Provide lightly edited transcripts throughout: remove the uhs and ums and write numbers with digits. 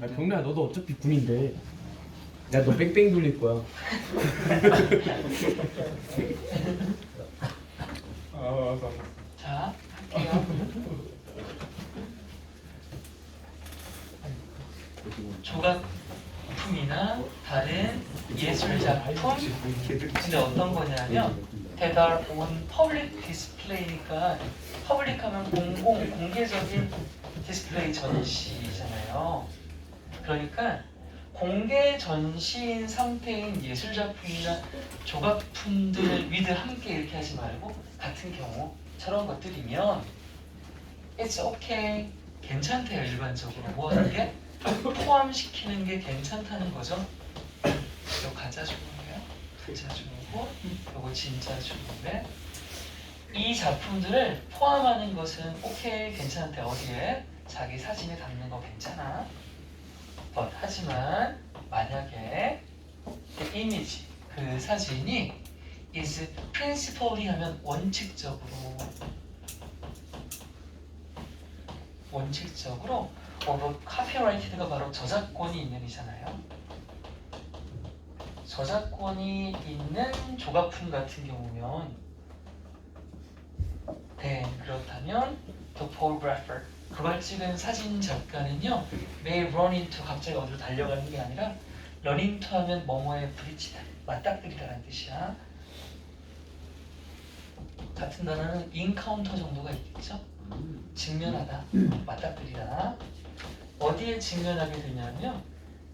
아 병래야 너도 어차피 군인데 야 너 뺑뺑 돌릴 거야. 자, 할게요. 조각품이나 다른 예술 작품 근데 어떤 거냐면 that are on public display니까 public하면 공개적인 디스플레이 전시잖아요. 그러니까 공개 전시인 상태인 예술 작품이나 조각품들을 위들 함께 이렇게 하지 말고 같은 경우 저런 것들이면 it's okay 괜찮대요. 일반적으로 뭐 하는 게 포함시키는 게 괜찮다는 거죠. 이거 가짜 주문이에요. 가짜 주문이고 이거 진짜 주문인데 이 작품들을 포함하는 것은 오케이 괜찮대. 어디에? 자기 사진에 담는 거 괜찮아. But, 하지만 만약에 the image 그 사진이 is principally 하면 원칙적으로 카피라이트가 바로 저작권이 있는 이잖아요. 저작권이 있는 조각품 같은 경우면 그렇다면 the photographer 그걸 찍은 사진 작가는요 may run into 갑자기 어디로 달려가는 게 아니라 run into 하면 뭐뭐에 부딪히다 맞닥뜨리다라는 뜻이야. 같은 단어는 encounter 정도가 있겠죠. 직면하다, 맞닥뜨리다. 어디에 직면하게 되냐면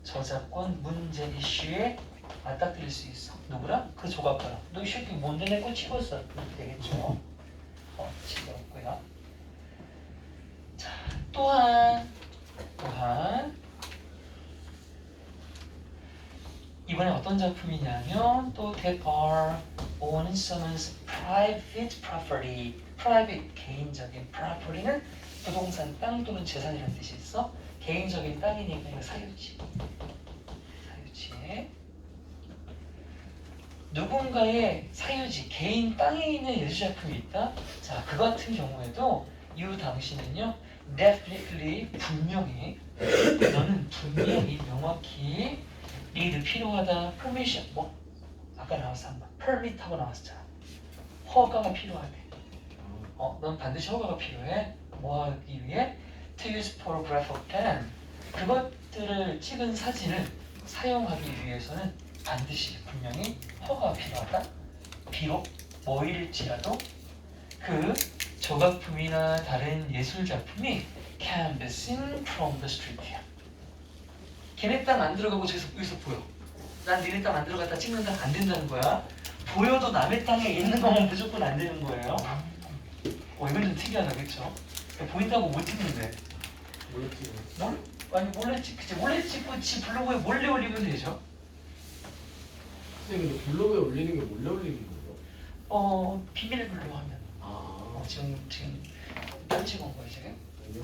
저작권 문제 이슈에 맞닥뜨릴 수 있어. 누구랑? 그 조각가랑. 너 이 새끼 뭔데 내 거 찍었어? 이렇게 되겠죠. 찍었고요. 자, 또한 이번에 어떤 작품이냐면 또 that are on someone's private property. private 개인적인 property는 부동산, 땅 또는 재산이라는 뜻이 있어. 개인적인 땅이니까 이거 사유지. 누군가의 사유지, 개인 땅에 있는 예술작품이 있다. 자, 그 같은 경우에도 이 당신은요 definitely 분명히 너는 분명히 명확히 need 필요하다. permission 뭐 아까 나왔어 한번 permit 하고 나왔잖아. 허가가 필요하대. 넌 반드시 허가가 필요해. 뭐 하기 위해? To use photograph of them. 그것들을 찍은 사진을 사용하기 위해서는 반드시 분명히 허가가 필요하다. 비록 뭐일지라도 그 조각품이나 다른 예술 작품이 can be seen from the street이야. 걔네 땅 안 들어가고 여기서 보여. 난 니네 땅 안 들어갔다 찍는다 안 된다는 거야. 보여도 남의 땅에 있는 거면 무조건 안 되는 거예요. 이건 좀 특이하다, 그쵸? 보인다고 못 찍는데. 몰래 찍어. 아니 몰래 찍지. 몰래 찍고 지 블로그에 몰래 올리면 되죠. 근데 블로그에 올리는 게 몰래 올리는 거예요? 비밀번호 하면. 지금 딴 찍은 거야 지금? 아니요.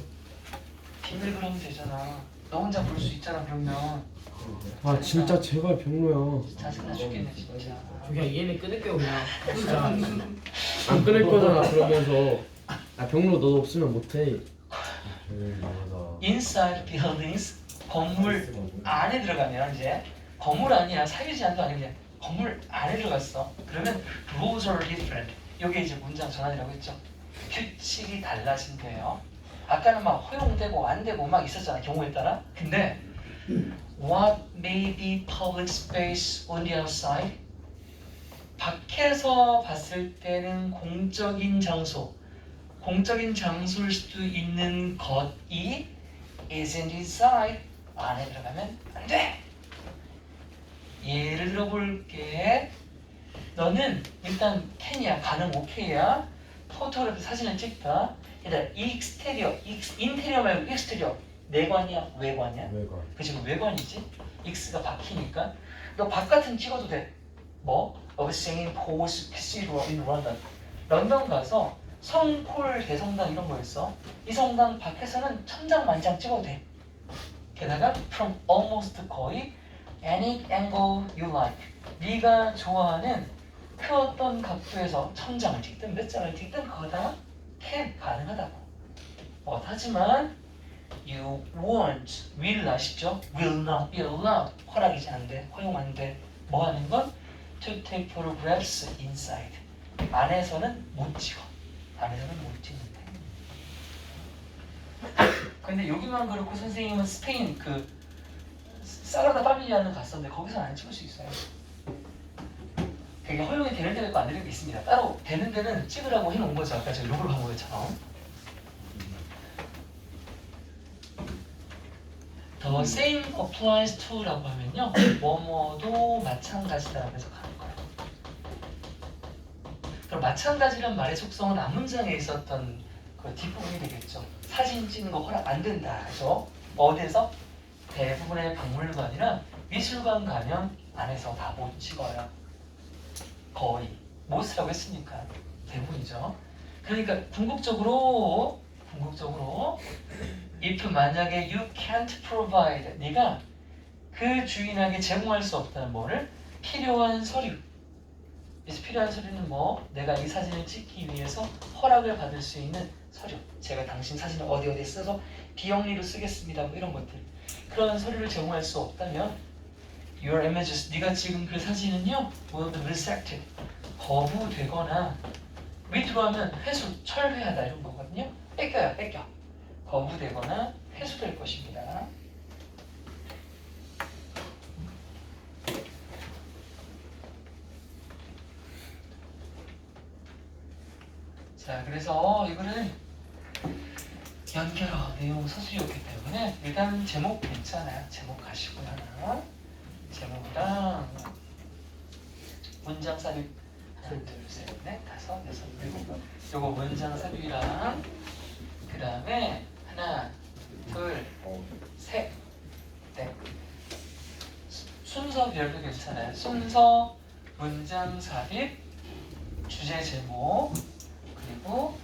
비밀번호 하면 되잖아. 너 혼자 볼 수 있잖아 그러면. 아 진짜 제발 병로야. 짜증나 죽겠네 진짜. 그냥 얘는 끊을게요 그냥. 진짜. 안 끊을 거잖아 그러면서. 아 병로 너도 없으면 못해. Inside buildings 건물 안에 들어가면 이제 건물 아니야 사유지 안도 아니고 그냥 건물 안에 들어갔어. 그러면 rules are different. 이게 이제 문장 전환이라고 했죠. 규칙이 달라진대요. 아까는 막 허용되고 안 되고 막 있었잖아 경우에 따라. 근데 what may be public space on the outside? 밖에서 봤을 때는 공적인 장소일 수도 있는 것이 isn't inside. 안에 들어가면 안 돼. 예를 들어볼게. 너는 일단 can이야, 가능 오케이야. 포토그래프 사진을 찍다. 일단 인테리어 말고 익스테리어. 내관이야, 외관이야? 외관. 그치, 외관이지. X가 바뀌니까. 너 바깥은 찍어도 돼. 뭐? Of St. Paul's Cathedral in London. 런던 가서 성폴 대성당 이런 거 있어. 이 성당 밖에서는 천장만장 찍어도 돼. 게다가 from almost 거의 any angle you like. 네가 좋아하는 그 어떤 각도에서 천장을 찍든 몇 장을 찍든 그거 다 can 가능하다고. 하지만 You won't, will 아시죠? will not be allowed. 허락이지 안 돼, 허용 안 돼. 뭐 하는 건? To take photographs inside. 안에서는 못 찍어. 안에서는 못 찍는데. 근데 여기만 그렇고 선생님은 스페인 그 사그라다 파밀리아는 갔었는데 거기서 안 찍을 수 있어요. 그게 허용이 되는 데가 있고 안 되는 게 있습니다. 따로 되는 데는 찍으라고 해놓은 거죠. 아까 제가 요걸 한 거였잖아. The same applies to라고 하면요, 뭐뭐도 마찬가지다라고 해석하는 거예요. 그럼 마찬가지란 말의 속성은 앞문장에 있었던 그 뒷부분이 되겠죠. 사진 찍는 거 허락 안 된다 해서 어디에서? 대부분의 박물관이나 미술관 가면 안에서 다 못 찍어요. 거의 못이라고 했으니까 대부분이죠. 그러니까 궁극적으로 if 만약에 you can't provide, 네가 그 주인에게 제공할 수 없다는 뭐를? 필요한 서류. 그래서 필요한 서류는 뭐? 내가 이 사진을 찍기 위해서 허락을 받을 수 있는 서류. 제가 당신 사진을 어디 써서 비영리로 쓰겠습니다. 뭐 이런 것들. 그런 서류를 제공할 수 없다면 your images, 네가 찍은 그 사진은요, will be rejected, 거부되거나, 밑으로 하면 회수, 철회하다 이런 거거든요. 뺏겨. 거부되거나 회수될 것입니다. 자, 그래서 이거는 연결어 내용 서술이었기 때문에 일단 제목 괜찮아요. 제목 가시고요. 하나. 제목이랑 문장 삽입 하나, 둘, 셋, 넷, 다섯, 여섯, 일곱. 요거 문장 삽입이랑 그 다음에 하나, 둘, 셋, 넷. 순서별도 괜찮아요. 순서, 문장 삽입, 주제 제목, 그리고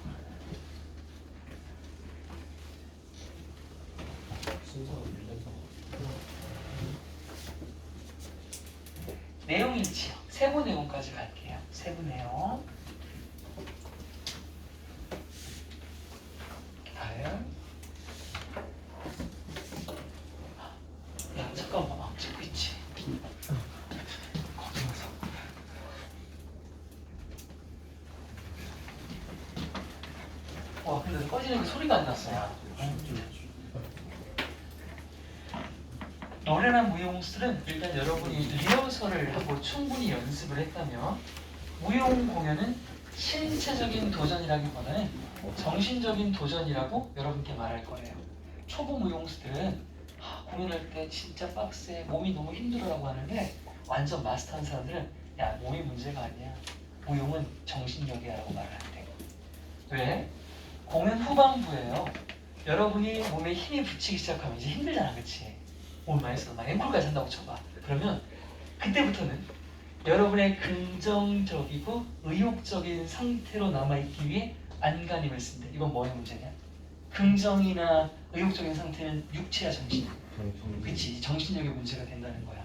내용 일치요. 세부 내용까지 갈게요. 세부 내용. 다음. 야, 잠깐만. 찍고 있지. 거기 가서. 와, 근데 꺼지는 게 소리가 안 났어요. 노래나 무용술은 일단 여러분이 리허설을 하고 충분히 연습을 했다면 무용 공연은 신체적인 도전이라기보다는 정신적인 도전이라고 여러분께 말할 거예요. 초보 무용수들은 공연할 때 진짜 빡세, 몸이 너무 힘들어라고 하는데 완전 마스터한 사람들은 야, 몸이 문제가 아니야. 무용은 정신력이야 라고 말을 한대. 왜? 공연 후반부예요. 여러분이 몸에 힘이 붙이기 시작하면 이제 힘들잖아, 그치? 몸 많이 써. 막 앵콜까지 한다고 쳐봐. 그러면 그때부터는 여러분의 긍정적이고 의욕적인 상태로 남아있기 위해 안간힘을 쓴다. 이건 뭐의 문제냐? 긍정이나 의욕적인 상태는 육체야, 정신? 그치, 정신력의 문제가 된다는 거야.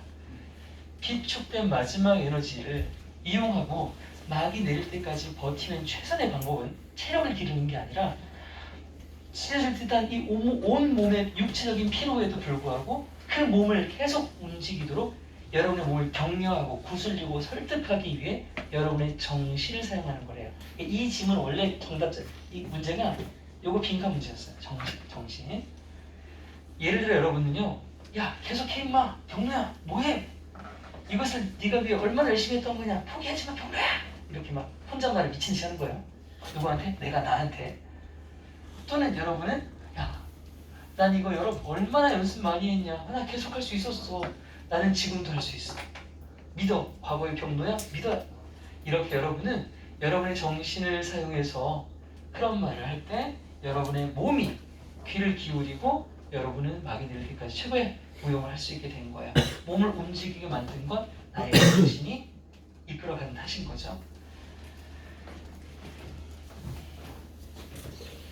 비축된 마지막 에너지를 이용하고 막이 내릴 때까지 버티는 최선의 방법은 체력을 기르는 게 아니라 찢어질 듯한 이 온 몸의 육체적인 피로에도 불구하고 그 몸을 계속 움직이도록 여러분의 몸을 격려하고 구슬리고 설득하기 위해 여러분의 정신을 사용하는 거래요. 이 질문 원래 정답자, 이 문제가 요거 빈칸 문제였어요. 정신. 예를 들어 여러분은요, 야 계속해 임마, 경로야 뭐해? 이것을 네가 위해 얼마나 열심히 했던 거냐, 포기하지 마 경로야. 이렇게 막 혼잣말을 미친 듯이 하는 거예요. 누구한테? 내가 나한테. 또는 여러분은 야, 난 이거 여러분 얼마나 연습 많이 했냐, 나 계속 할 수 있었어. 나는 지금도 할 수 있어. 믿어. 과거의 경로야? 믿어. 이렇게 여러분은 여러분의 정신을 사용해서 그런 말을 할 때 여러분의 몸이 귀를 기울이고 여러분은 막이 내릴 때까지 최고의 무용을 할 수 있게 된 거야. 몸을 움직이게 만든 건 나의 정신이 이끌어가는 탓인 거죠.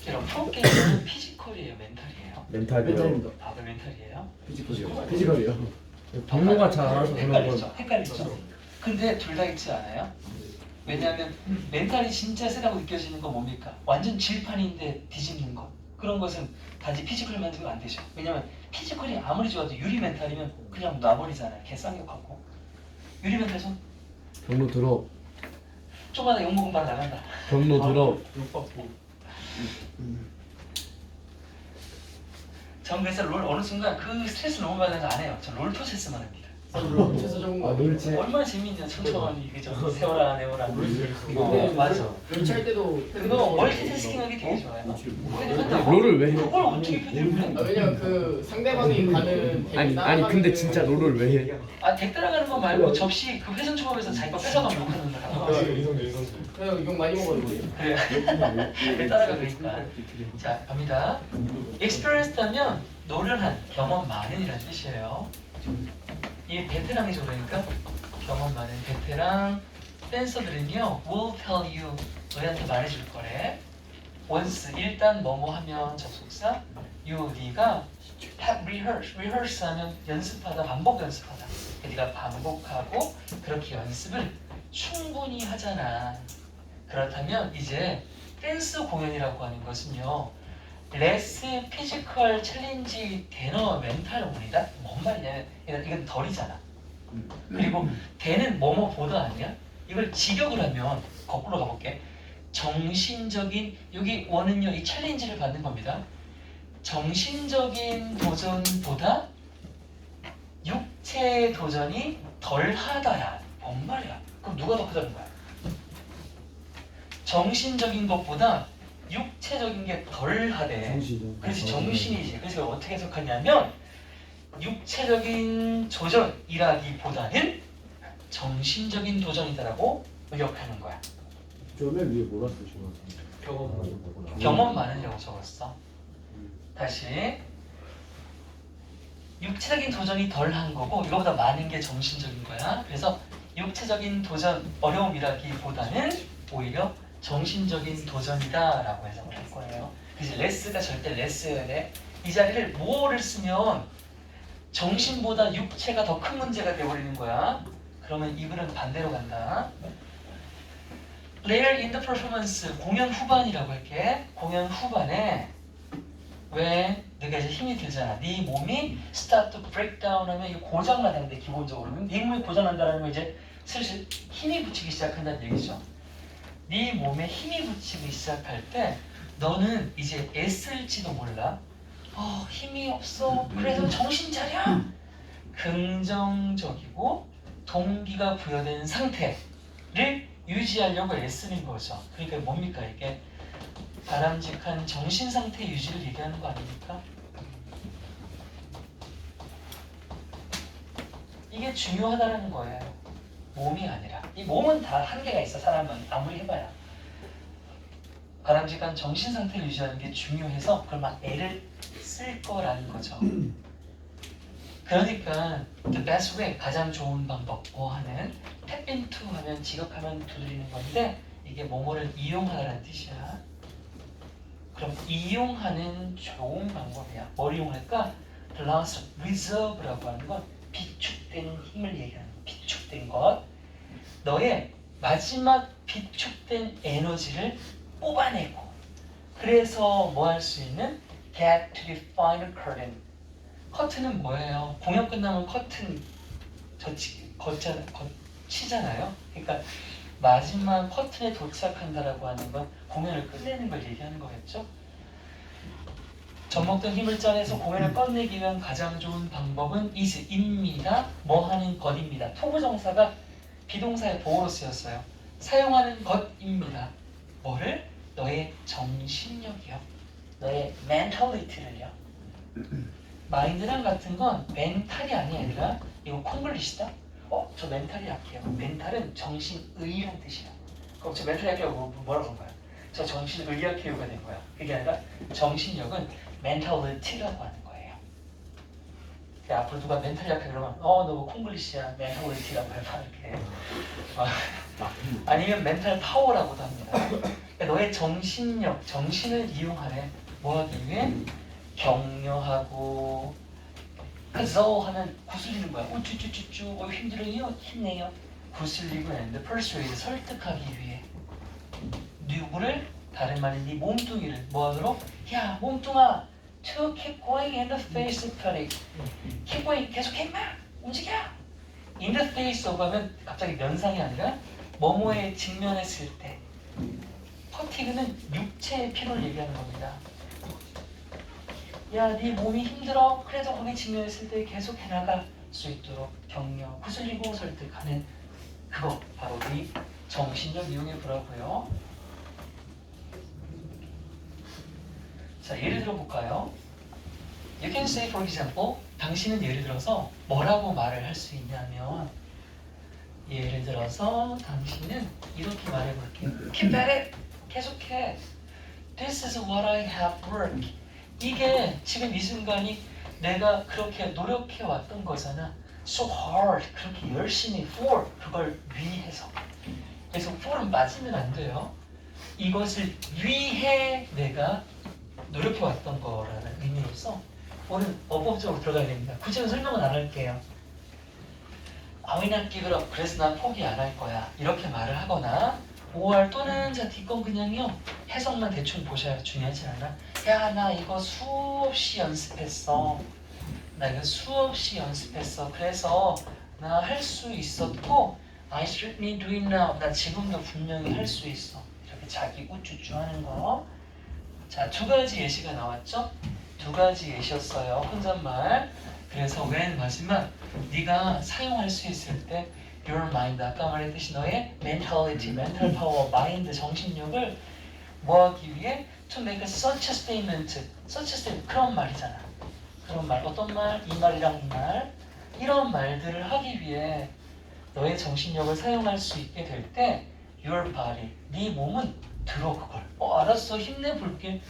여러분 프로게이머는 피지컬이에요, 멘탈이에요? 멘탈이요. 다들 멘탈이에요? 피지컬이요. 경로가 잘 알아서 그런 건. 헷갈리죠? 근데 둘 다 있지 않아요? 왜냐하면 멘탈이 진짜 세다고 느껴지는 건 뭡니까? 완전 질판인데 뒤집는 거. 그런 것은 단지 피지컬만 두면 안 되죠. 왜냐면 피지컬이 아무리 좋아도 유리 멘탈이면 그냥 놔버리잖아요. 개쌍욕하고. 유리 멘탈 손 경로 들어. 좀만 더 욕먹은 바로 나간다. 경로 들어. 욕받고. 전 그래서 롤 어느 순간 그 스트레스 너무 받아서 안 해요. 저 롤 프로세스만 합니다. 물론 최소 적은 거. 놀지. 얼마나 재밌냐 천천히 그죠. 세워라 내워라. 근데 맞아. 롤치할 때도 그거 멀티태스킹하기 되게 좋아요. 롤을 왜 해? 그걸 어떻게 표현해? 왜냐면 그 상대방이 가는 아니 근데 진짜 롤을 왜 해? 아, 덱 따라가는 거 말고 접시 그 회전 초밥에서 자기 거 뺏어가면 욕하는 거야. 그냥 욕 많이 먹어요. 그래. 왜 따라가니까. 자, 갑니다. experienced 하면 노련한, 경험 많은이라는 뜻이에요. 이 베테랑이죠, 그러니까 경험 많은 베테랑 댄서들은요 will tell you 너희한테 말해줄 거래. once 일단 뭐뭐 하면 접속사 you 네가 have rehearse 하면 연습하다 반복 연습하다. 네가 반복하고 그렇게 연습을 충분히 하잖아. 그렇다면 이제 댄스 공연이라고 하는 것은요 레스 피지컬 챌린지 대너 멘탈 올이다. 뭔 말이냐면 이건 덜이잖아. 그리고 대는 뭐뭐보다 아니야. 이걸 직역을 하면 거꾸로 가볼게. 정신적인 여기 원은요 이 챌린지를 받는 겁니다. 정신적인 도전보다 육체 도전이 덜하다야. 뭔 말이야? 그럼 누가 더 크다는 거야? 정신적인 것보다 육체적인 게 덜하대. 그렇지 정신이지. 그래서 어떻게 해석하냐면 육체적인 도전이라기보다는 정신적인 도전이다라고 의역하는 거야. 저 맨 위에 뭐라 쓰시나? 경험 많으려고 적었어. 다시 육체적인 도전이 덜한 거고 이거보다 많은 게 정신적인 거야. 그래서 육체적인 도전 어려움이라기보다는 오히려 정신적인 도전이다라고 해석을 할 거예요. 그래서 레스가 절대 레스여야 돼. 이 자리를 뭐를 쓰면 정신보다 육체가 더 큰 문제가 되어버리는 거야. 그러면 이 글은 반대로 간다. Later in the performance 공연 후반이라고 할게. 공연 후반에 왜 내가 이제 힘이 들잖아. 네 몸이 start to break down 하면 이게 고장나는데 기본적으로 네 몸이 고장난다는 건 이제 슬슬 힘이 붙이기 시작한다는 얘기죠. 네 몸에 힘이 붙이기 시작할 때 너는 이제 애쓸지도 몰라. 힘이 없어. 그래서 정신 차려. 긍정적이고 동기가 부여된 상태를 유지하려고 애쓰는 거죠. 그러니까 뭡니까 이게? 바람직한 정신 상태 유지를 얘기하는 거 아닙니까? 이게 중요하다는 거예요. 몸이 아니라. 이 몸은 다 한계가 있어. 사람은 아무리 해봐야. 바람직한 정신 상태를 유지하는 게 중요해서 그걸 막 애를 쓸 거라는 거죠. 그러니까 the best way 가장 좋은 방법 뭐 하는 tap into 하면 지각하면 두드리는 건데 이게 뭐뭐를 이용하라는 뜻이야. 그럼 이용하는 좋은 방법이야. 뭘 이용할까? plus reserve라고 하는 건 비축된 힘을 얘기하는 거. 비축된 것. 너의 마지막 비축된 에너지를 뽑아내고 그래서 뭐 할 수 있는 get to the final curtain. 커튼은 뭐예요? 공연 끝나면 커튼 치잖아요. 그러니까 마지막 커튼에 도착한다라고 하는 건 공연을 끝내는 걸 얘기하는 거겠죠? 젖먹던 힘을 짜내서 공연을 끝내기 위한 가장 좋은 방법은 is입니다. 뭐 하는 것입니다. 토부정사가 비동사의 보호로 쓰였어요. 사용하는 것입니다. 뭐를? 너의 정신력이요. 너의 mentality를요. 마인드랑 같은 건 멘탈이 아니라 이거 콩글리시다? 저 멘탈이 약해요. 멘탈은 정신의란 뜻이야. 그럼 저 멘탈이 약해요. 뭐라고 한 거야? 저 정신의 약해요가 된 거야. 그게 아니라 정신력은 mentality라고 하는 거예요. 앞으로 누가 멘탈 약해 그러면 너 콩글리시야 mentality라고 해봐 이렇게. 아니면 멘탈 파워라고도 합니다. 그러니까 너의 정신력, 정신을 이용하래. 뭐 하기 위해? 격려하고 그래서 하면 구슬리는 거야. 쭈쭈쭈쭈 힘들어요? 힘내요. 구슬리고 있는데 persuade 설득하기 위해 누구를? 다른 말인 네 몸뚱이를 뭐하도록? 야 몸뚱아 to keep going in the face of fatigue. keep going 계속해 막 움직여. in the face of 하면 갑자기 면상이 아니라 뭐뭐에 직면했을 때. 퍼티그는 육체의 피로를 얘기하는 겁니다. 야, 네 몸이 힘들어. 그래도 거기 직면했을 때 계속 해나갈 수 있도록 격려, 구슬리고 설득하는 그거 바로 이 정신력 이용해 보라고요. 자, 예를 들어 볼까요? You can say for example, 당신은 예를 들어서 뭐라고 말을 할 수 있냐면 예를 들어서 당신은 이렇게 말해볼게요. Keep at it. 계속해. This is what I have worked. 이게 지금 이 순간이 내가 그렇게 노력해 왔던 거잖아. So hard. 그렇게 열심히 for. 그걸 위해서. 그래서 for은 빠지면 안 돼요. 이것을 위해 내가 노력해 왔던 거라는 의미로서 오늘 어법적으로 들어가야 됩니다. 구체적인 설명은 안 할게요. I will not give it up. 그래서 난 포기 안 할 거야. 이렇게 말을 하거나 5월 또는 자 뒷건 그냥요. 해석만 대충 보셔야 중요하지 않아. 야, 나 이거 수없이 연습했어. 나 이거 수없이 연습했어. 그래서 나 할 수 있었고 I certainly do it now. 나 지금도 분명히 할 수 있어. 이렇게 자기 우쭈쭈 하는 거. 자, 두 가지 예시가 나왔죠? 두 가지 예시였어요. 혼잣말. 그래서 when 마지막 네가 사용할 수 있을 때 your mind 아까 말했듯이 너의 mentality, mental power, mind 정신력을 뭐 하기 위해 to make a such a statement, such a statement 그런 말이잖아. 그런 말 어떤 말? 이 말이랑 이 말 이런 말들을 하기 위해 너의 정신력을 사용할 수 있게 될 때 your body, 네 몸은 들어 그걸 알았어 힘내볼게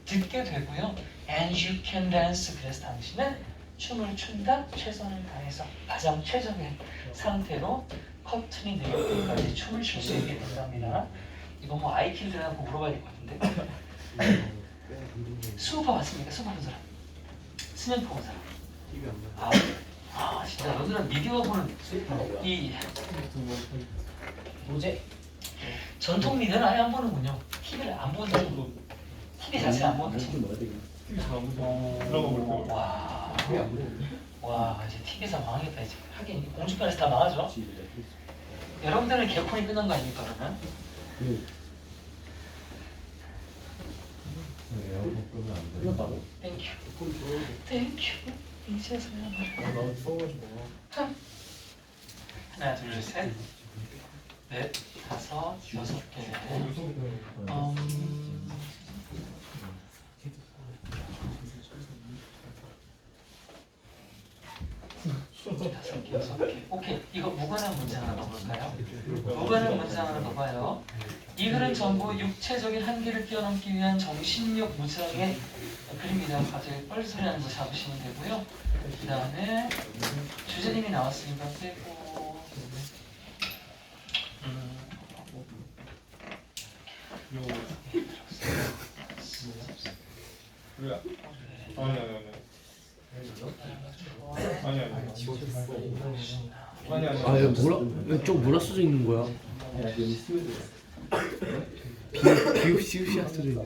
듣게 되고요. And you can dance. 그래서 당신은 춤을 춘다. 최선을 다해서 가장 최적의 상태로 커튼이 내릴 때까지 춤을 출 수 있게 된답니다. 이거 뭐 아이킬드라고 물어봐야 될 것 같은데. 수업하 왔습니까? 수업하 본 사람? 수면포 본 사람? 진짜 너들은 미디어 보는 이 노제? 전통 미디어는 아예 안 보는군요. TV를 안 보는 사람. TV 자체를 안 보는 사람. 와 이제 TV에서 망하겠다 이제. 하긴 공중간에서 다 망하죠. 여러분들은 개콘이 끝난 거 아닙니까 그러면? 땡큐. 땡큐. 이제서야 말해. 하나 둘 셋. 넷, 다섯, 여섯 개. 다섯 개, 여섯 개. 오케이. 이거 무관한 문장 하나 넣어볼까요? 무관한 문장 하나 넣어봐요. 이 글은 전부 육체적인 한계를 뛰어넘기 위한 정신력 무장의 글입니다. 갑자기 뻘소리 나는 거 잡으시면 되고요. 그 다음에 주제님이 나왔으니까 빼고. 아, 이거 왜 좀 뭐라 써져 있는 거야? 비읍시야 써져 있네.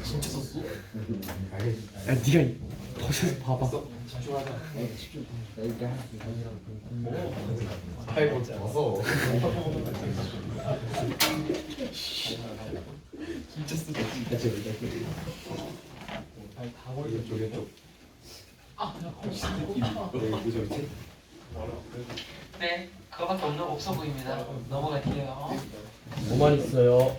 진짜 썼어? 야, 네가 벗어서 봐봐. 아이고 벗어. 진짜 쓰다. 다 걸려 저게 좀. 네, 그거밖에 없어 보입니다. 넘어갈게요. 뭐만 있어요?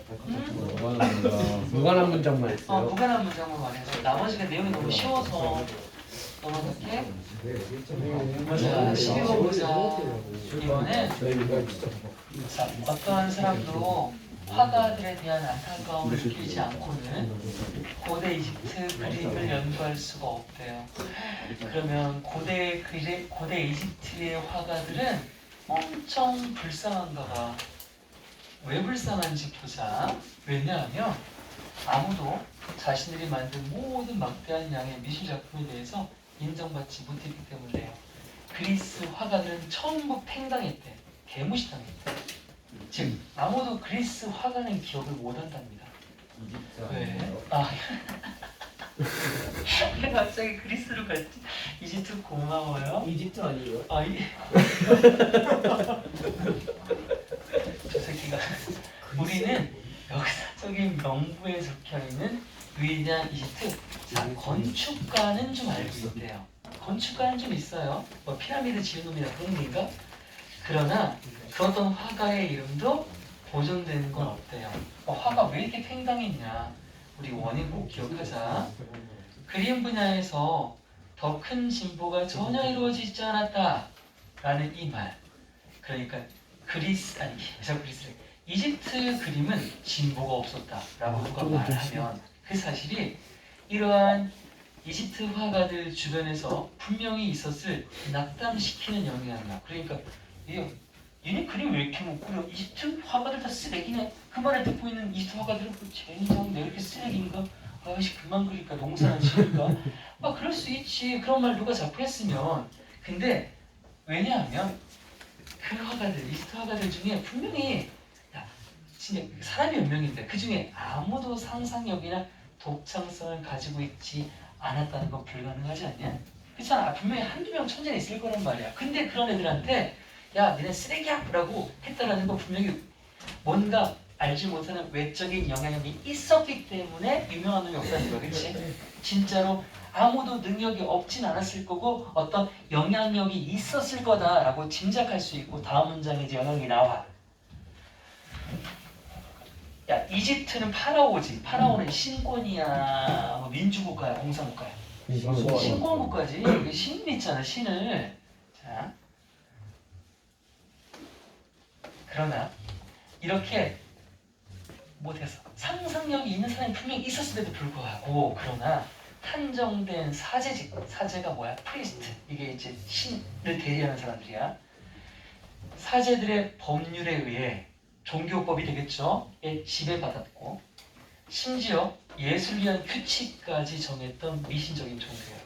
무관한 문장만 있어요. 무관한 문장만 말해서 나머지가 내용이 너무 쉬워서 넘어갈게. 자, 12번 보자. 이번엔 자, 어떠한 사람도 화가들에 대한 안타까움을 느끼지 않고는 고대 이집트 그림을 연구할 수가 없대요. 그러면 고대 이집트의 화가들은 엄청 불쌍한가 봐. 왜 불쌍한지 보자. 왜냐하면 아무도 자신들이 만든 모든 막대한 양의 미술 작품에 대해서 인정받지 못했기 때문이에요. 그리스 화가들은 전부 팽당했대. 개무시당했대. 즉 아무도 그리스 화가는 기억을 못한답니다. 왜? 아 왜 갑자기 그리스로 갔지? 이집트 고마워요. 이집트 아니에요? 아 이. 저 새끼가 우리는 역사적인 명부에 적혀있는 위대한 이집트. 자, 건축가는 좀 알고 있대요. 건축가는 좀 있어요. 뭐 피라미드 지은 놈이나 그런 건가? 그러나 그 어떤 화가의 이름도 보존되는 건 없대요. 화가 왜 이렇게 팽당했냐? 우리 원인 꼭 기억하자. 그림 분야에서 더 큰 진보가 전혀 이루어지지 않았다 라는 이 말. 그러니까 그리스래. 이집트 그림은 진보가 없었다 라고 누가 말하면 그 사실이 이러한 이집트 화가들 주변에서 분명히 있었을 낙담시키는 영향이야. 그러니까 얘네 그림 왜 이렇게 못 그려? 이집트 화가들 다 쓰레기네. 그 말을 듣고 있는 이집트 화가들은 쟤네장 내 이렇게 쓰레기인가? 아씨 그만 그릴까? 농사나 지을까? 막 그럴 수 있지. 그런 말 누가 자꾸 했으면. 근데 왜냐하면 그 화가들, 이집트 화가들 중에 분명히 진짜 사람이 몇 명인데 그 중에 아무도 상상력이나 독창성을 가지고 있지 않았다는 건 불가능하지 않냐? 그렇잖아. 분명히 한두 명 천재는 있을 거란 말이야. 근데 그런 애들한테 야 니네 쓰레기야 라고 했다라는 건 분명히 뭔가 알지 못하는 외적인 영향력이 있었기 때문에 유명한 놈이 없다는 거야. 그렇지? 진짜로 아무도 능력이 없진 않았을 거고 어떤 영향력이 있었을 거다라고 짐작할 수 있고 다음 문장에 이제 영향이 나와. 야 이집트는 파라오지. 파라오는 신권이야 뭐 민주국가야 공산국가야? 신권국가지. 여기 신 있잖아. 신을. 자 그러나 이렇게 못해서 상상력이 있는 사람이 분명히 있었음에도 불구하고 그러나 한정된 사제가 뭐야? 프리스트. 이게 이제 신을 대리하는 사람들이야. 사제들의 법률에 의해 종교법이 되겠죠. 에 지배받았고 심지어 예술 위한 규칙까지 정했던 미신적인 종교예요.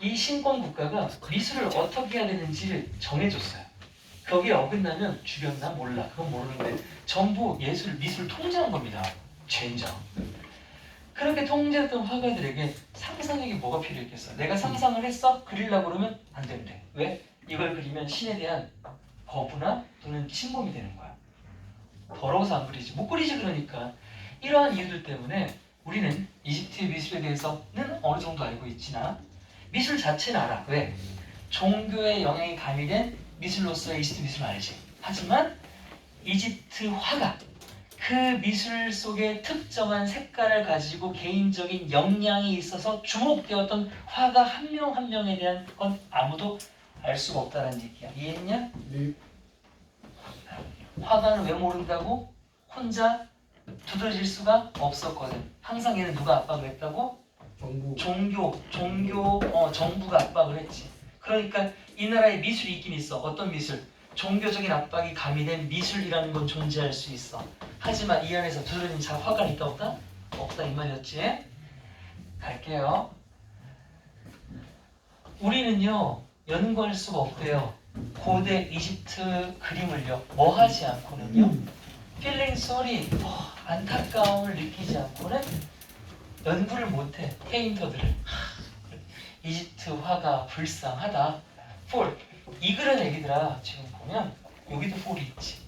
이 신권 국가가 미술을 어떻게 해야 되는지를 정해줬어요. 거기에 어긋나면 죽였나 몰라. 그건 모르는데 전부 미술 통제한 겁니다. 젠장. 그렇게 통제했던 화가들에게 상상력이 뭐가 필요했겠어? 내가 상상을 했어? 그리려고 그러면 안 된대. 왜? 이걸 그리면 신에 대한 거부나 또는 침범이 되는 거야. 더러워서 안 그리지. 못 그리지 그러니까. 이러한 이유들 때문에 우리는 이집트의 미술에 대해서는 어느 정도 알고 있지나 미술 자체는 알아. 왜? 종교의 영향이 가미된 미술로서의 이집트 미술을 알지. 하지만 이집트 화가 그 미술 속에 특정한 색깔을 가지고 개인적인 역량이 있어서 주목되었던 화가 한 명 한 명에 대한 건 아무도 알 수가 없다는 얘기야. 이해했냐? 네. 화가는 왜 모른다고? 혼자 두드러질 수가 없었거든. 항상 얘는 누가 압박을 했다고? 정부가 압박을 했지. 그러니까 이 나라에 미술이 있긴 있어. 어떤 미술? 종교적인 압박이 가미된 미술이라는 건 존재할 수 있어. 하지만 이 안에서 두드러진 화가가 있다 없다? 없다 이 말이었지. 갈게요. 우리는요 연구할 수가 없대요. 고대 이집트 그림을요 뭐 하지 않고는요 feeling sorry 안타까움을 느끼지 않고는 연구를 못해. 페인터들을 이집트 화가 불쌍하다. for 이 글은 애기들아 지금 보면 여기도 for이 있지.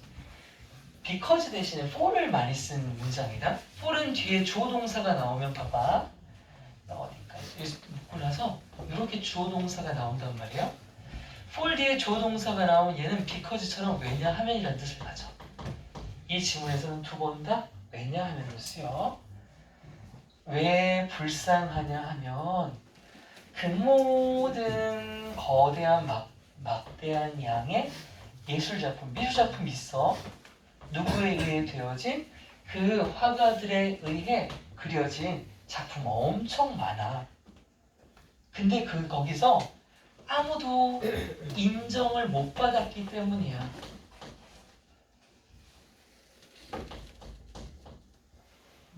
because 대신에 for를 많이 쓴 문장이다. for은 뒤에 주어 동사가 나오면 봐봐. 어디까지 여기서 묶고 나서 이렇게 주어 동사가 나온단 말이야. for 뒤에 주어 동사가 나오면 얘는 because처럼 왜냐하면이라는 뜻을 가져. 이 지문에서는 두 번 다 왜냐하면을 쓰여. 왜 불쌍하냐 하면 그 모든 거대한 막대한 양의 예술작품, 미술작품이 있어. 누구에 의해 되어진? 그 화가들에 의해 그려진 작품 엄청 많아. 근데 거기서 아무도 인정을 못 받았기 때문이야.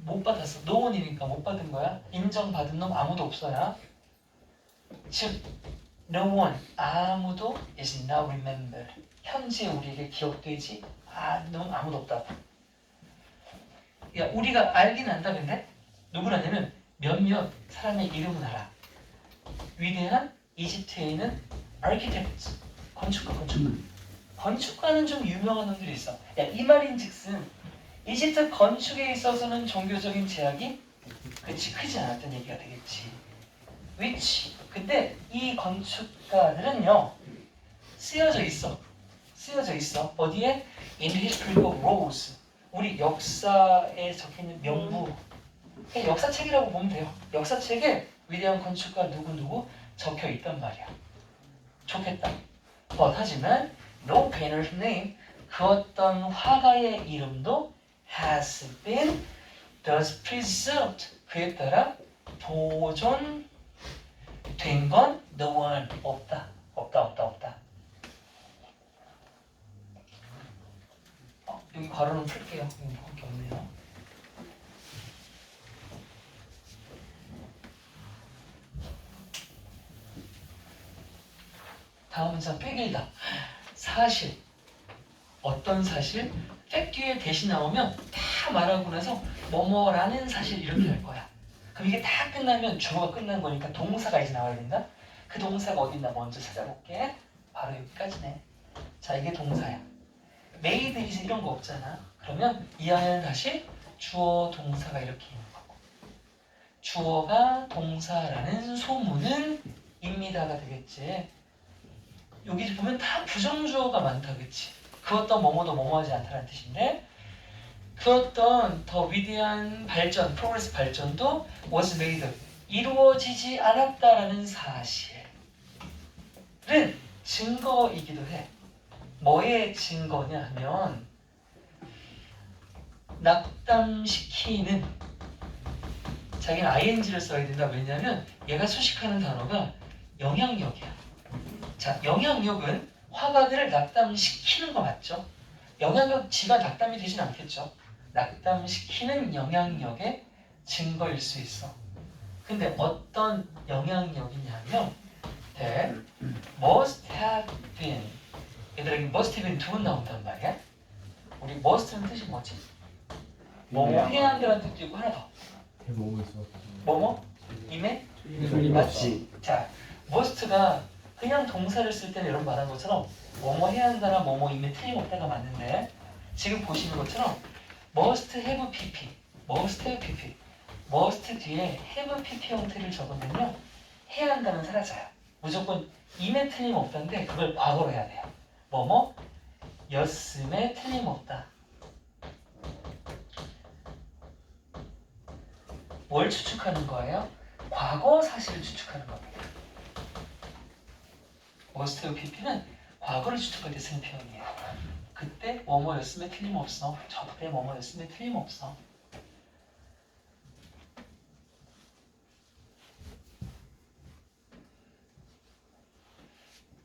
못 받았어. 노원이니까 못 받은 거야. 인정받은 놈 아무도 없어야. 즉, no one, 아무도 is now remembered. 현재 우리에게 기억되지 놈 아무도 없다. 야 우리가 알긴 안다 근데 누구라냐면 몇몇 사람의 이름은 알아. 위대한 이집트에 있는 아키텍트 건축가는 좀 유명한 놈들이 있어. 야 이 말인즉슨 이집트 건축에 있어서는 종교적인 제약이 그치 크지 않았던 얘기가 되겠지. which 근데 이 건축가들은요 쓰여져 있어 어디에? In Historical Rows 우리 역사에 적혀있는 명부 그냥 역사책이라고 보면 돼요. 역사책에 위대한 건축가 누구 적혀 있단 말이야. 좋겠다. 하지만 no painter's name 그 어떤 화가의 이름도 has been thus preserved 그에 따라 보존된 건 no one 없다. 여기 괄호는 풀게요. 여기 볼 게 없네요. 다음 문장 꽤 길다. 사실 어떤 사실? 팩 뒤에 대시 나오면 다 말하고 나서 뭐뭐라는 사실 이렇게 할 거야. 그럼 이게 다 끝나면 주어가 끝난 거니까 동사가 이제 나와야 된다. 그 동사가 어딨나 먼저 찾아볼게. 바로 여기까지네. 자 이게 동사야. made is 이런 거 없잖아. 그러면 이 안에는 다시 주어 동사가 이렇게 있는 거고 주어가 동사라는 소문은 입니다가 되겠지. 여기 보면 다 부정주어가 많다 그치? 그 어떤 뭐뭐도 뭐뭐하지 않다는 뜻인데 그 어떤 더 위대한 발전, 프로그레스 발전도 was made 이루어지지 않았다라는 사실은 증거이기도 해. 뭐의 증거냐 하면 낙담시키는 자기는 ing를 써야 된다. 왜냐하면 얘가 수식하는 단어가 영향력이야. 자, 영향력은 화가들을 낙담시키는 거 맞죠? 영향력 지가 낙담이 되진 않겠죠? 낙담시키는 영향력의 증거일 수 있어. 근데 어떤 영향력이냐면 that must have been 얘들아 이 must have been 두번 나온단 말이야. 우리 must는 뜻이 뭐지? 뭐뭐 해야 한다는 뜻도 있고 하나 더 뭐뭐? 임에? 맞지? 자, must가 그냥 동사를 쓸 때는 이런 말한 것처럼 뭐뭐 해야 한다나 뭐뭐 임에 틀림없다가 맞는데 지금 보시는 것처럼 must have pp must 뒤에 have pp 형태를 적으면요 해야 한다는 사라져요. 무조건 임에 틀림없다인데 그걸 과거로 해야 돼요. 뭐뭐 였음에 틀림없다. 뭘 추측하는 거예요? 과거 사실을 추측하는 겁니다. must have pp는 과거를 추측할 때 쓰는 표현이에요. 그때 뭐뭐였음에 틀림없어. 저때 뭐뭐였음에 틀림없어.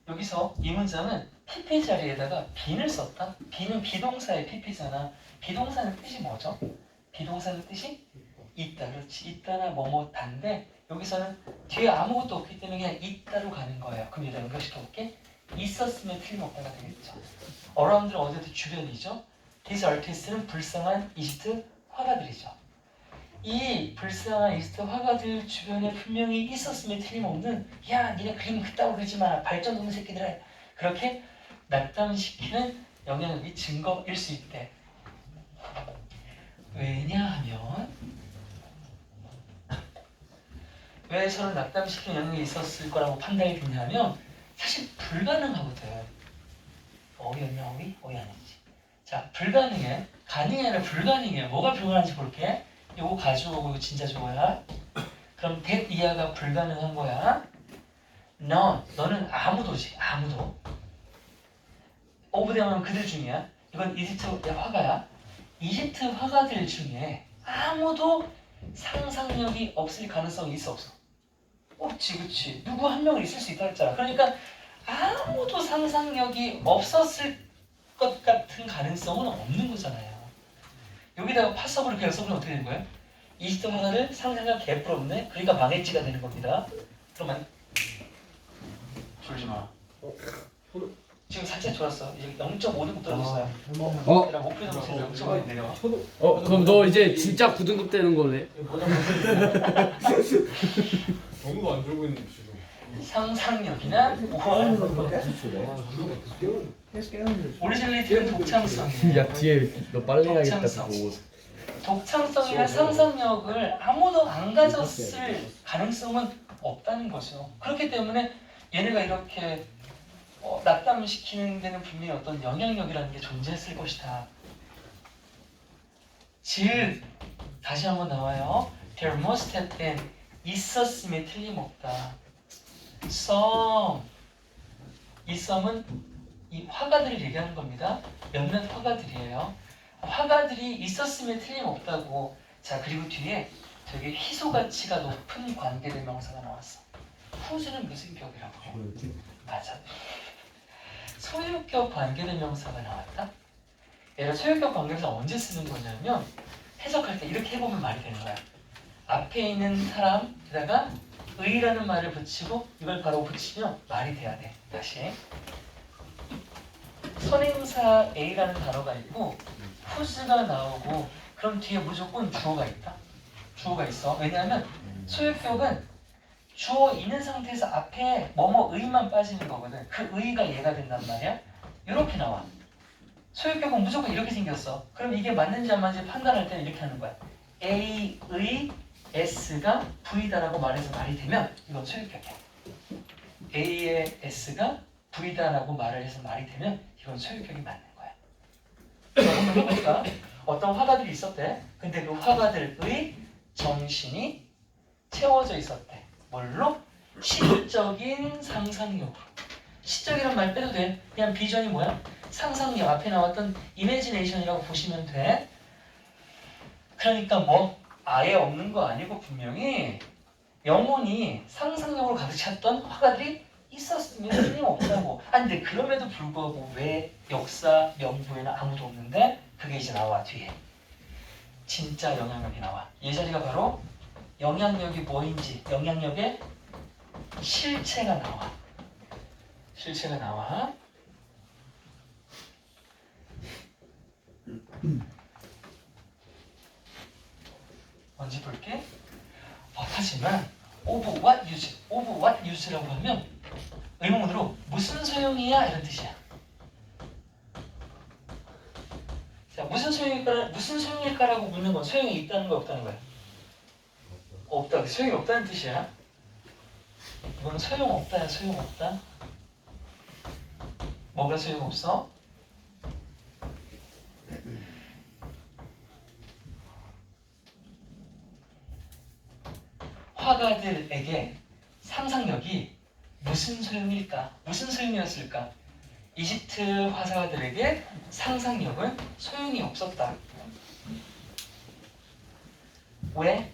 여기서 이 문장은 pp 자리에다가 be는 썼다. be는 비동사의 pp잖아. 비동사는 뜻이 뭐죠? 비동사는 뜻이 있다. 그렇지. 있다나 뭐뭐 단데 여기서는 뒤에 아무것도 없기 때문에 그냥 있다로 가는 거예요. 그럼 얘를 연결시켜볼게. 있었으면 틀림없다가 되겠죠. around는 어디든 주변이죠. These artists는 불쌍한 이집트 화가들이죠. 이 불쌍한 이집트 화가들 주변에 분명히 있었으면 틀림없는 야 니네 그림 그따구 그리지 마 발전 없는 새끼들아 그렇게 낙담시키는 영향력이 증거일 수 있대. 왜냐하면 왜 서로 낙담시키는 영향이 있었을 거라고 판단이 되냐면 사실 불가능하거든. 어이였냐 어이? 어이 아니지. 자 불가능해. 가능해 아니라 불가능해. 뭐가 불가능한지 볼게. 요거 가져오고 이거 진짜 좋아야. 그럼 that 이하가 불가능한 거야. 너는 아무도지. 아무도. 오브데하면 그들 중이야. 이건 이집트 화가야. 이집트 화가들 중에 아무도 상상력이 없을 가능성이 있어 없어? 없지 그치. 누구 한 명은 있을 수 있다 했잖아. 그러니까 아무도 상상력이 없었을 것 같은 가능성은 없는 거잖아요. 여기다가 파서블을 그냥 써보면 어떻게 되는 거예요? 이집트 화가를 상상력 개뿔 없네? 그러니까 망했지가 되는 겁니다. 그러면 졸지 마. 지금 살짝 졸았어. 이제 0.5등급 떨어졌어요. 어? 얘들아 목표 점수에서 0.5 내려. 그럼 너 이제 진짜 9등급 되는 거네. 정도 안 들고 있는 지금. 상상력이나 오리지널리티는 독창성이에요. 야 뒤에 너 빨래 해야겠다 독창성. 그거. 독창성이나 상상력을 아무도 안 가졌을 가능성은 없다는 거죠. 그렇기 때문에 얘네가 이렇게 낙담시키는 데는 분명히 어떤 영향력이라는 게 존재했을 것이다. 즉 다시 한번 나와요. There must have been 있었음에 틀림없다. some 이 some은 이 화가들을 얘기하는 겁니다. 몇몇 화가들이에요. 화가들이 있었음에 틀림없다고. 자 그리고 뒤에 되게 희소 가치가 높은 관계대명사가 나왔어. whose는 무슨 격이라고? 맞아. 소유격 관계대명사가 나왔다. 얘가 소유격 관계대명사 언제 쓰는 거냐면 해석할 때 이렇게 해보면 말이 되는 거야. 앞에 있는 사람에다가 의라는 말을 붙이고 이걸 바로 붙이면 말이 돼야 돼. 다시 선행사 A라는 단어가 있고 whose가 나오고 그럼 뒤에 무조건 주어가 있다. 주어가 있어. 왜냐하면 소유격은 주어 있는 상태에서 앞에 뭐뭐의만 빠지는 거거든. 그 의가 얘가 된단 말이야. 이렇게 나와. 소유격은 무조건 이렇게 생겼어. 그럼 이게 맞는지 안 맞는지 판단할 때는 이렇게 하는 거야. A의 S가 V다라고 말해서 말이 되면 이건 소유격이야. A의 S가 V다라고 말을 해서 말이 되면 이건 소유격이 맞는 거야. 자, 한번 해볼까? 어떤 화가들이 있었대. 근데 그 화가들의 정신이 채워져 있었대. 뭘로? 시적인 상상력으로. 시적이란 말 빼도 돼. 그냥 비전이 뭐야? 상상력. 앞에 나왔던 이미지네이션이라고 보시면 돼. 그러니까 뭐 아예 없는 거 아니고 분명히 영혼이 상상력으로 가득 찼던 화가들이 있었으면 틀림없다고. 근데 그럼에도 불구하고 왜 역사 명부에는 아무도 없는데 그게 이제 나와 뒤에. 진짜 영향력이 나와. 이 자리가 바로 영향력이 뭐인지 영향력의 실체가 나와. 실체가 나와. 먼저 볼게. 하지만 of what use, of what use라고 하면 의문문으로 무슨 소용이야 이런 뜻이야. 자, 무슨 소용일까라고 묻는 건 소용이 있다는 거 없다는 거야. 없다. 소용이 없다는 뜻이야. 이건 소용없다야. 소용없다. 뭐가 소용없어? 화가들에게 상상력이 무슨 소용일까? 무슨 소용이었을까? 이집트 화가들에게 상상력은 소용이 없었다. 왜?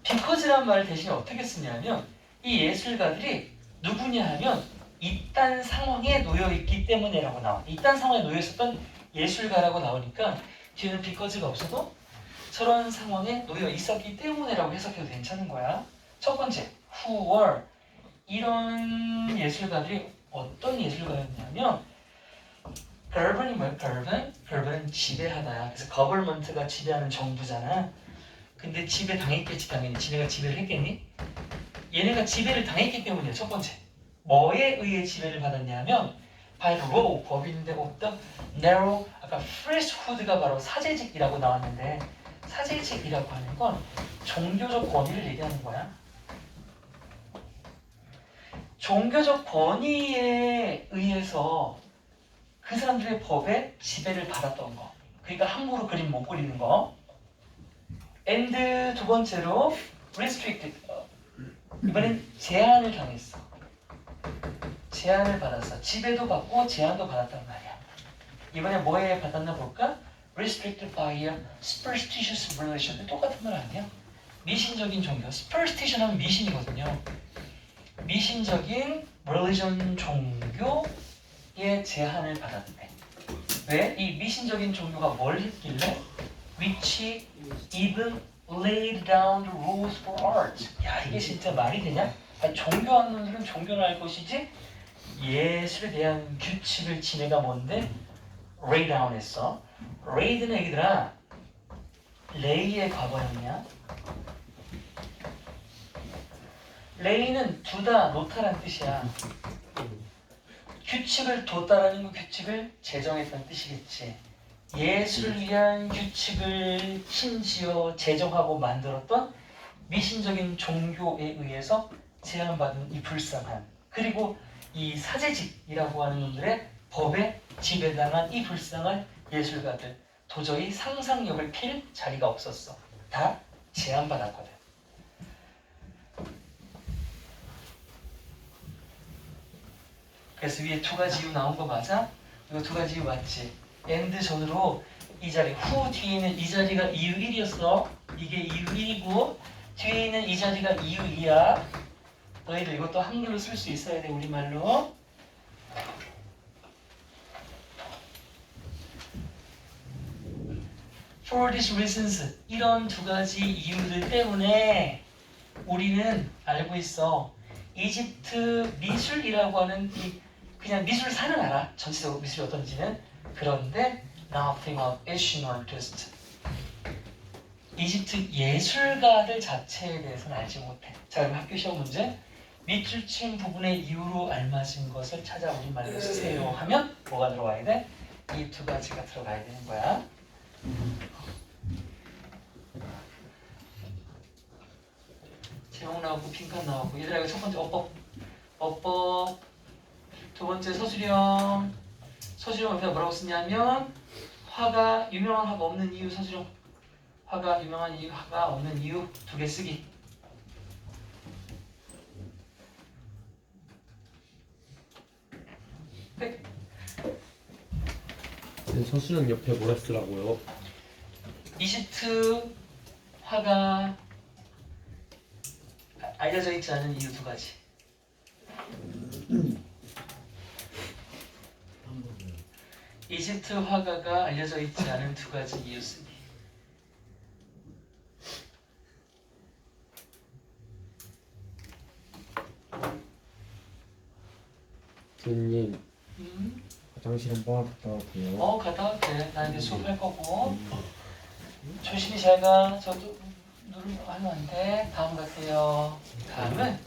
because란 말을 대신에 어떻게 쓰냐면 이 예술가들이 누구냐 하면 이딴 상황에 놓여있기 때문에라고 나와. 이딴 상황에 놓여있었던 예술가라고 나오니까 뒤에는 because가 없어도 저런 상황에 놓여 있었기 때문에라고 해석해도 괜찮은 거야. 첫 번째, who were. 이런 예술가들이 어떤 예술가였냐면 govern이 뭐야? govern은 지배하다. 그래서 government가 지배하는 정부잖아. 근데 지배 당했겠지 당연히. 지네가 지배를 했겠니? 얘네가 지배를 당했기 때문이야. 첫 번째. 뭐에 의해 지배를 받았냐면 by the law, 법인데 없다. narrow, 아까 priesthood가 바로 사제직이라고 나왔는데 사제직이라고 하는 건 종교적 권위를 얘기하는 거야. 종교적 권위에 의해서 그 사람들의 법에 지배를 받았던 거. 그러니까 함부로 그림 못 그리는 거. and 두 번째로 restricted. 이번엔 제한을 당했어. 제한을 받았어. 지배도 받고 제한도 받았단 말이야. 이번에 뭐에 받았나 볼까? restricted by a superstitious religion. 똑같은 말 아니야? 미신적인 종교. superstition 하면 미신이거든요. 미신적인 religion 종교의 제한을 받았대. 왜? 이 미신적인 종교가 뭘 했길래? which even laid down the rules for art. 야, 이게 진짜 말이 되냐? 아니, 종교하는 놈들은 종교를 할 것이지 예술에 대한 규칙을 지네가 뭔데? lay down 했어. lay는 얘기들아 lay의 과거였냐? lay는 두다, 놓다란 뜻이야. 규칙을 뒀다라는 건 규칙을 제정했다는 뜻이겠지. 예술을 위한 규칙을 심지어 제정하고 만들었던 미신적인 종교에 의해서 제한받은 이 불쌍한, 그리고 이 사제직이라고 하는 놈들의 법에 지배당한 이 불쌍한 예술가들, 도저히 상상력을 필 자리가 없었어. 다 제한받았거든. 그래서 위에 두 가지 이유 나온 거 맞아? 이거 두 가지 이유 맞지? and 전으로 이 자리, 후 뒤에 있는 이 자리가 이유 1이었어. 이게 이유 1이고 뒤에 있는 이 자리가 이유 2야. 너희들 이것도 한글로 쓸 수 있어야 돼, 우리말로. For these reasons, 이런 두 가지 이유들 때문에 우리는 알고 있어. 이집트 미술이라고 하는 이 그냥 미술사는 알아. 전체적으로 미술이 어떤지는. 그런데 nothing of ancient artist. 이집트 예술가들 자체에 대해서는 알지 못해. 자, 그럼 학교 시험 문제. 밑줄 친 부분의 이유로 알맞은 것을 찾아 우리말로 쓰세요 하면 뭐가 들어와야 돼? 이 두 가지가 들어가야 되는 거야. 제목 나오고 빈칸 나오고. 얘들아, 이거 첫 번째 어법. 두 번째 서술형. 서술형 옆에 뭐라고 쓰냐면 화가, 유명한 화가 없는 이유. 서술형 화가, 유명한 이유, 화가 없는 이유 두 개 쓰기. 끝. 서술형 옆에 뭐라 쓰라고요? 이집트 화가 알려져 있지 않은 이유 두 가지. 이집트 화가가 알려져 있지 않은 두 가지 이유 쓰기. 교수님 화장실 한번 갔다 올게요. 갔다 올게. 나 이제 수업할 거고. 조심히 잘 가. 저도 하면 안 돼. 다음 갈게요. 다음은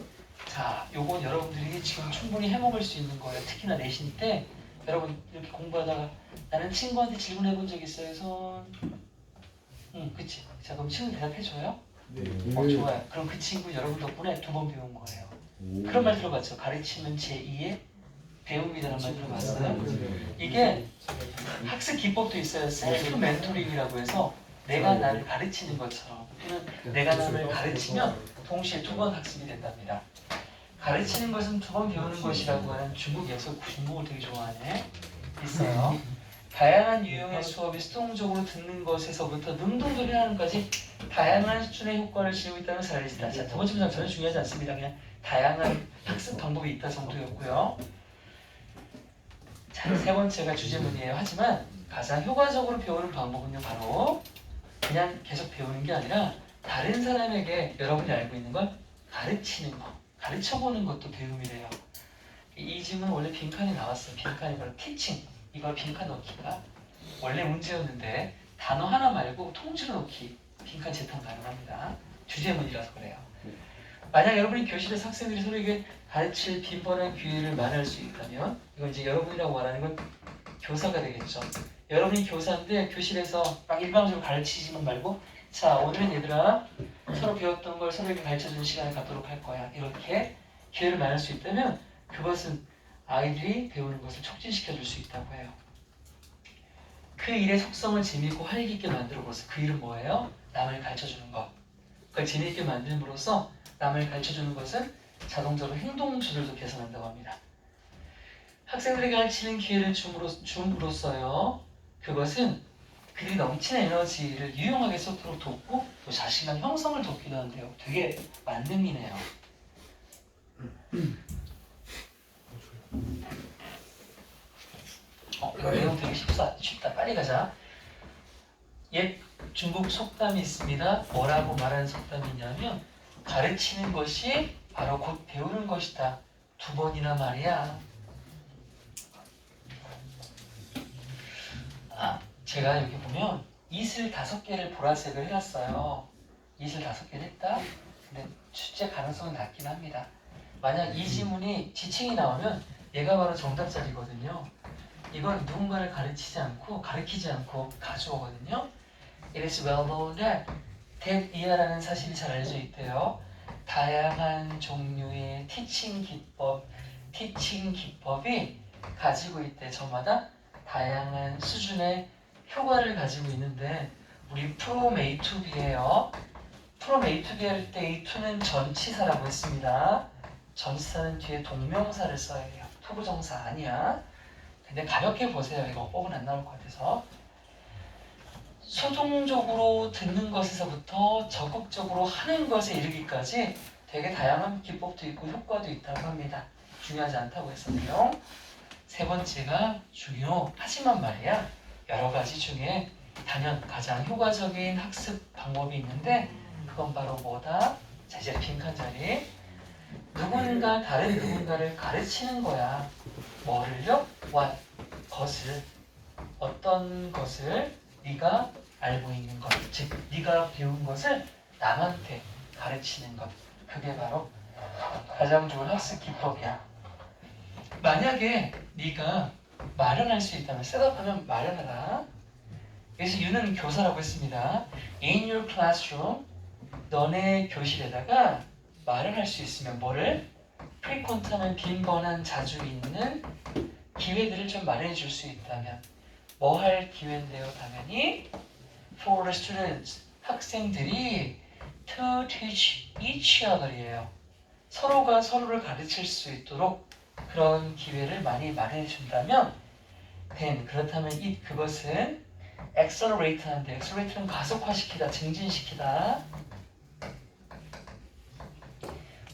자, 요건 여러분들이 지금 충분히 해먹을 수 있는 거예요. 특히나 내신 때 여러분 이렇게 공부하다가 나는 친구한테 질문해 본 적 있어요. 손. 응, 그치. 자, 그럼 친구 대답해줘요? 네. 좋아요. 그럼 그 친구 여러분 덕분에 두 번 배운 거예요. 그런 말 들어봤죠? 가르치면 제2의 배움이라는 말 들어봤어요? 이게 학습 기법도 있어요. 셀프 멘토링이라고 해서 내가 나를 가르치는 것처럼, 또는 내가 남을 가르치면 동시에 두 번 학습이 된답니다. 가르치는 것은 두 번 배우는 것이라고 하는 중국에서 중국을 되게 좋아하네. 있어요. 다양한 유형의 수업이 수동적으로 듣는 것에서부터 능동적인 하는까지 다양한 수준의 효과를 지니고 있다는 사례를 있다. 자, 두 번째 문장 전혀 중요하지 않습니다. 그냥 다양한 학습 방법이 있다 정도였고요. 자, 세 번째가 주제문이에요. 하지만 가장 효과적으로 배우는 방법은요, 바로 그냥 계속 배우는 게 아니라 다른 사람에게 여러분이 알고 있는 걸 가르치는 거, 가르쳐보는 것도 배움이래요. 이 질문은 원래 빈칸에 나왔어요. 빈칸이 바로 teaching. 이걸 빈칸 넣기가 원래 문제였는데 단어 하나 말고 통째로 넣기, 빈칸 재탕 가능합니다. 주제문이라서 그래요. 만약 여러분이 교실에서 학생들이 서로에게 가르칠 빈번한 기회를 마련할 수 있다면, 이건 이제 여러분이라고 말하는 건 교사가 되겠죠. 여러분이 교사인데 교실에서 막 일방적으로 가르치지만 말고, 자, 오늘은 얘들아 서로 배웠던 걸 서로에게 가르쳐주는 시간을 갖도록 할 거야. 이렇게 기회를 마련할 수 있다면 그것은 아이들이 배우는 것을 촉진시켜 줄 수 있다고 해요. 그 일의 속성을 재미있고 활기 있게 만들어버려서 그 일은 뭐예요? 남을 가르쳐주는 것. 그걸 재미있게 만듦으로써 남을 가르쳐주는 것은 자동적으로 행동 조절도 개선한다고 합니다. 학생들에게 가르치는 기회를 줌으로써요. 그것은 그들이 넘치는 에너지를 유용하게 쏟도록 돕고 또 자신감 형성을 돕기도 하는데요. 되게 만능이네요. 이거 내용 되게 쉽다. 빨리 가자. 옛 중국 속담이 있습니다. 뭐라고 말하는 속담이냐면 가르치는 것이 바로 곧 배우는 것이다. 두 번이나 말이야. 제가 여기 보면 이슬 5개를 보라색을 해놨어요. 이슬 5개를 했다. 근데 출제 가능성은 낮긴 합니다. 만약 이 지문이 지칭이 나오면 얘가 바로 정답자리거든요. 이건 누군가를 가르치지 않고 가르치지 않고 가져오거든요. It is well known that 이하라는 사실이 잘 알려져 있대요. 다양한 종류의 티칭 기법이 가지고 있대. 저마다 다양한 수준의 효과를 가지고 있는데 우리 from A to B예요. from A to B 할 때 A to는 전치사라고 했습니다. 전치사는 뒤에 동명사를 써야 해요. 투부정사 아니야. 근데 가볍게 보세요. 이거 법은 안 나올 것 같아서. 수동적으로 듣는 것에서부터 적극적으로 하는 것에 이르기까지 되게 다양한 기법도 있고 효과도 있다고 합니다. 중요하지 않다고 했었네요. 세 번째가 중요하지만 말이야. 여러 가지 중에 단연 가장 효과적인 학습 방법이 있는데 그건 바로 뭐다? 자, 이제 빈칸 자리. 누군가 다른 누군가를 가르치는 거야. 뭐를요? what? 것을. 어떤 것을 네가 알고 있는 것, 즉 네가 배운 것을 남한테 가르치는 것. 그게 바로 가장 좋은 학습 기법이야. 만약에 네가 마련할 수 있다면 셋업하면 마련해라. 그래서 유는 교사라고 했습니다. In your classroom, 너네 교실에다가 마련할 수 있으면 뭐를? frequent하면 빈번한 자주 있는 기회들을 좀 마련해 줄 수 있다면 뭐 할 기회인데요? 당연히 for the students, 학생들이 to teach each other이에요. 서로가 서로를 가르칠 수 있도록 그런 기회를 많이 마련해 준다면 then 그렇다면 그것은 accelerate한데 accelerate는 가속화시키다, 증진시키다.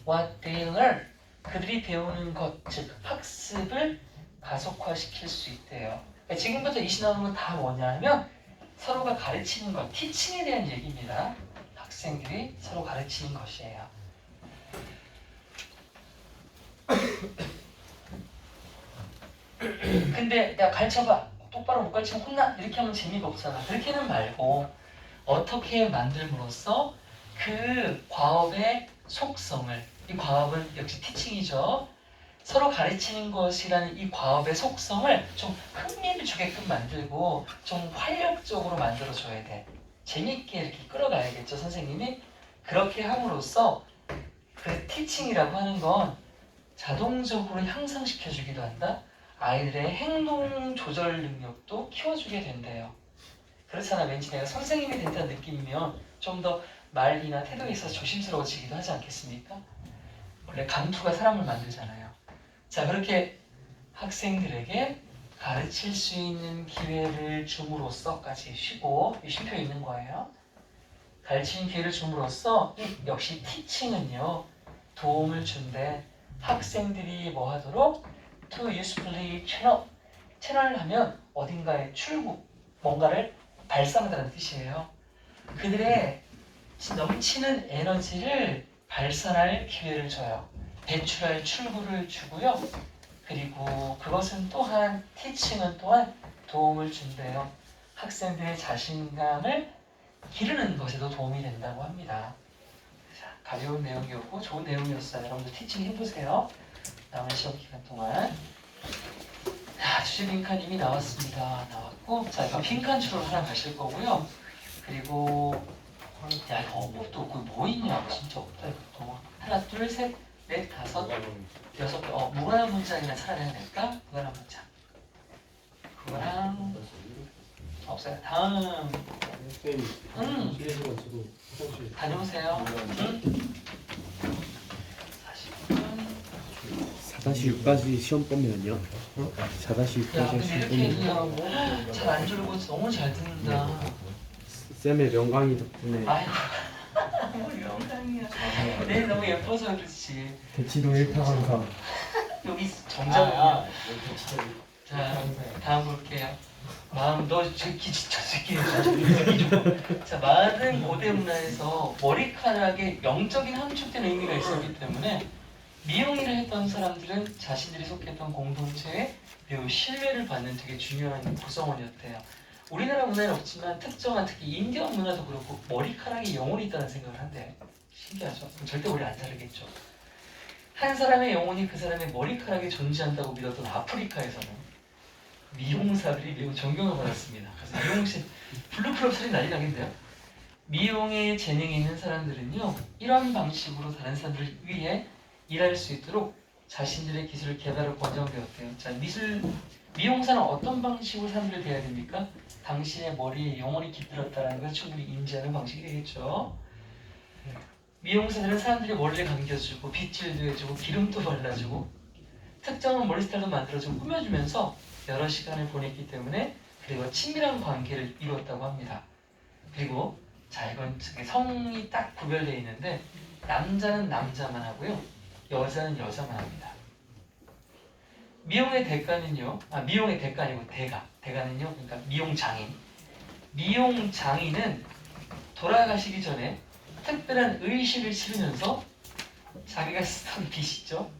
what they learn 그들이 배우는 것, 즉 학습을 가속화시킬 수 있대요. 그러니까 지금부터 이시 나오는 건 다 뭐냐면 서로가 가르치는 것, 티칭에 대한 얘기입니다. 학생들이 서로 가르치는 것이에요. 근데 야 가르쳐봐. 똑바로 못 가르치면 혼나. 이렇게 하면 재미가 없잖아. 그렇게는 말고 어떻게 만들므로써 그 과업의 속성을, 이 과업은 역시 티칭이죠. 서로 가르치는 것이라는 이 과업의 속성을 좀 흥미를 주게끔 만들고 좀 활력적으로 만들어줘야 돼. 재밌게 이렇게 끌어가야겠죠, 선생님이? 그렇게 함으로써 그 티칭이라고 하는 건 자동적으로 향상시켜주기도 한다. 아이들의 행동 조절 능력도 키워주게 된대요. 그렇잖아. 왠지 내가 선생님이 된다는 느낌이면 좀 더 말이나 태도에 있어서 조심스러워지기도 하지 않겠습니까? 원래 감투가 사람을 만들잖아요. 자, 그렇게 학생들에게 가르칠 수 있는 기회를 줌으로써까지 쉬고 쉼표 있는 거예요. 가르치는 기회를 줌으로써 역시 티칭은요 도움을 준대. 학생들이 뭐 하도록 to usefully 채널을 하면 어딘가에 출구, 뭔가를 발산하다는 뜻이에요. 그들의 넘치는 에너지를 발산할 기회를 줘요. 배출할 출구를 주고요. 그리고 그것은 또한 티칭은 또한 도움을 준대요. 학생들의 자신감을 기르는 것에도 도움이 된다고 합니다. 자, 가벼운 내용이었고 좋은 내용이었어요. 여러분들 티칭 해보세요. 남은 시험 기간 동안. 자, 주제 빈칸 이미 나왔습니다. 나왔고, 자, 이거 빈칸 추로 하나 가실 거고요. 그리고 야, 이거 어법도 없고 뭐 있냐? 진짜 없다 이것도. 하나, 둘, 셋, 넷, 다섯, 여섯 개. 무관한 문장이나 차라리 해야 될까? 무관한 문장. 그거랑 없어요. 다음. 다녀오세요. 40분. 4-6까지 시험 보면요. 4-6까지 야, 근데 시험 이렇게 보면 잘 안 졸고 너무 잘 듣는다. 쌤의 명강의 덕분에 아이고, 뭘 영상이야. 내 너무 예뻐서 그렇지. 대치동 1타강사 여기 정답이야. 자, 다음 볼게요. 마음 너 새끼 진짜 새끼. 자, 많은 고대 문화에서 머리카락에 영적인 함축된 의미가 있었기 때문에 미용일을 했던 사람들은 자신들이 속했던 공동체에 매우 신뢰를 받는 되게 중요한 구성원이었대요. 우리나라 문화에는 없지만 특정한 특히 인디언 문화도 그렇고 머리카락이 영혼이 있다는 생각을 한대. 신기하죠? 절대 우리 안 다르겠죠. 한 사람의 영혼이 그 사람의 머리카락에 존재한다고 믿었던 아프리카에서는 미용사들이 매우 존경을 받았습니다. 그래서 미용실 블루클럽 소리 난리 나겠네요. 미용에 재능이 있는 사람들은요 이런 방식으로 다른 사람들을 위해 일할 수 있도록 자신들의 기술을 개발을 권장되었대요. 자, 미용사는 어떤 방식으로 사람들을 대해야 됩니까? 당신의 머리에 영혼이 깃들었다는 걸 충분히 인지하는 방식이 되겠죠. 미용사들은 사람들의 머리를 감겨주고 빗질도 해주고 기름도 발라주고 특정한 머리 스타일도 만들어주고 꾸며주면서 여러 시간을 보냈기 때문에 그리고 친밀한 관계를 이루었다고 합니다. 그리고 자 이건 성이 딱 구별되어 있는데 남자는 남자만 하고요 여자는 여자만 합니다. 미용의 대가는요 미용의 대가 아니고 대가는요 그러니까 미용장인은 돌아가시기 전에 특별한 의식을 치르면서 자기가 쓰던 빗 있죠?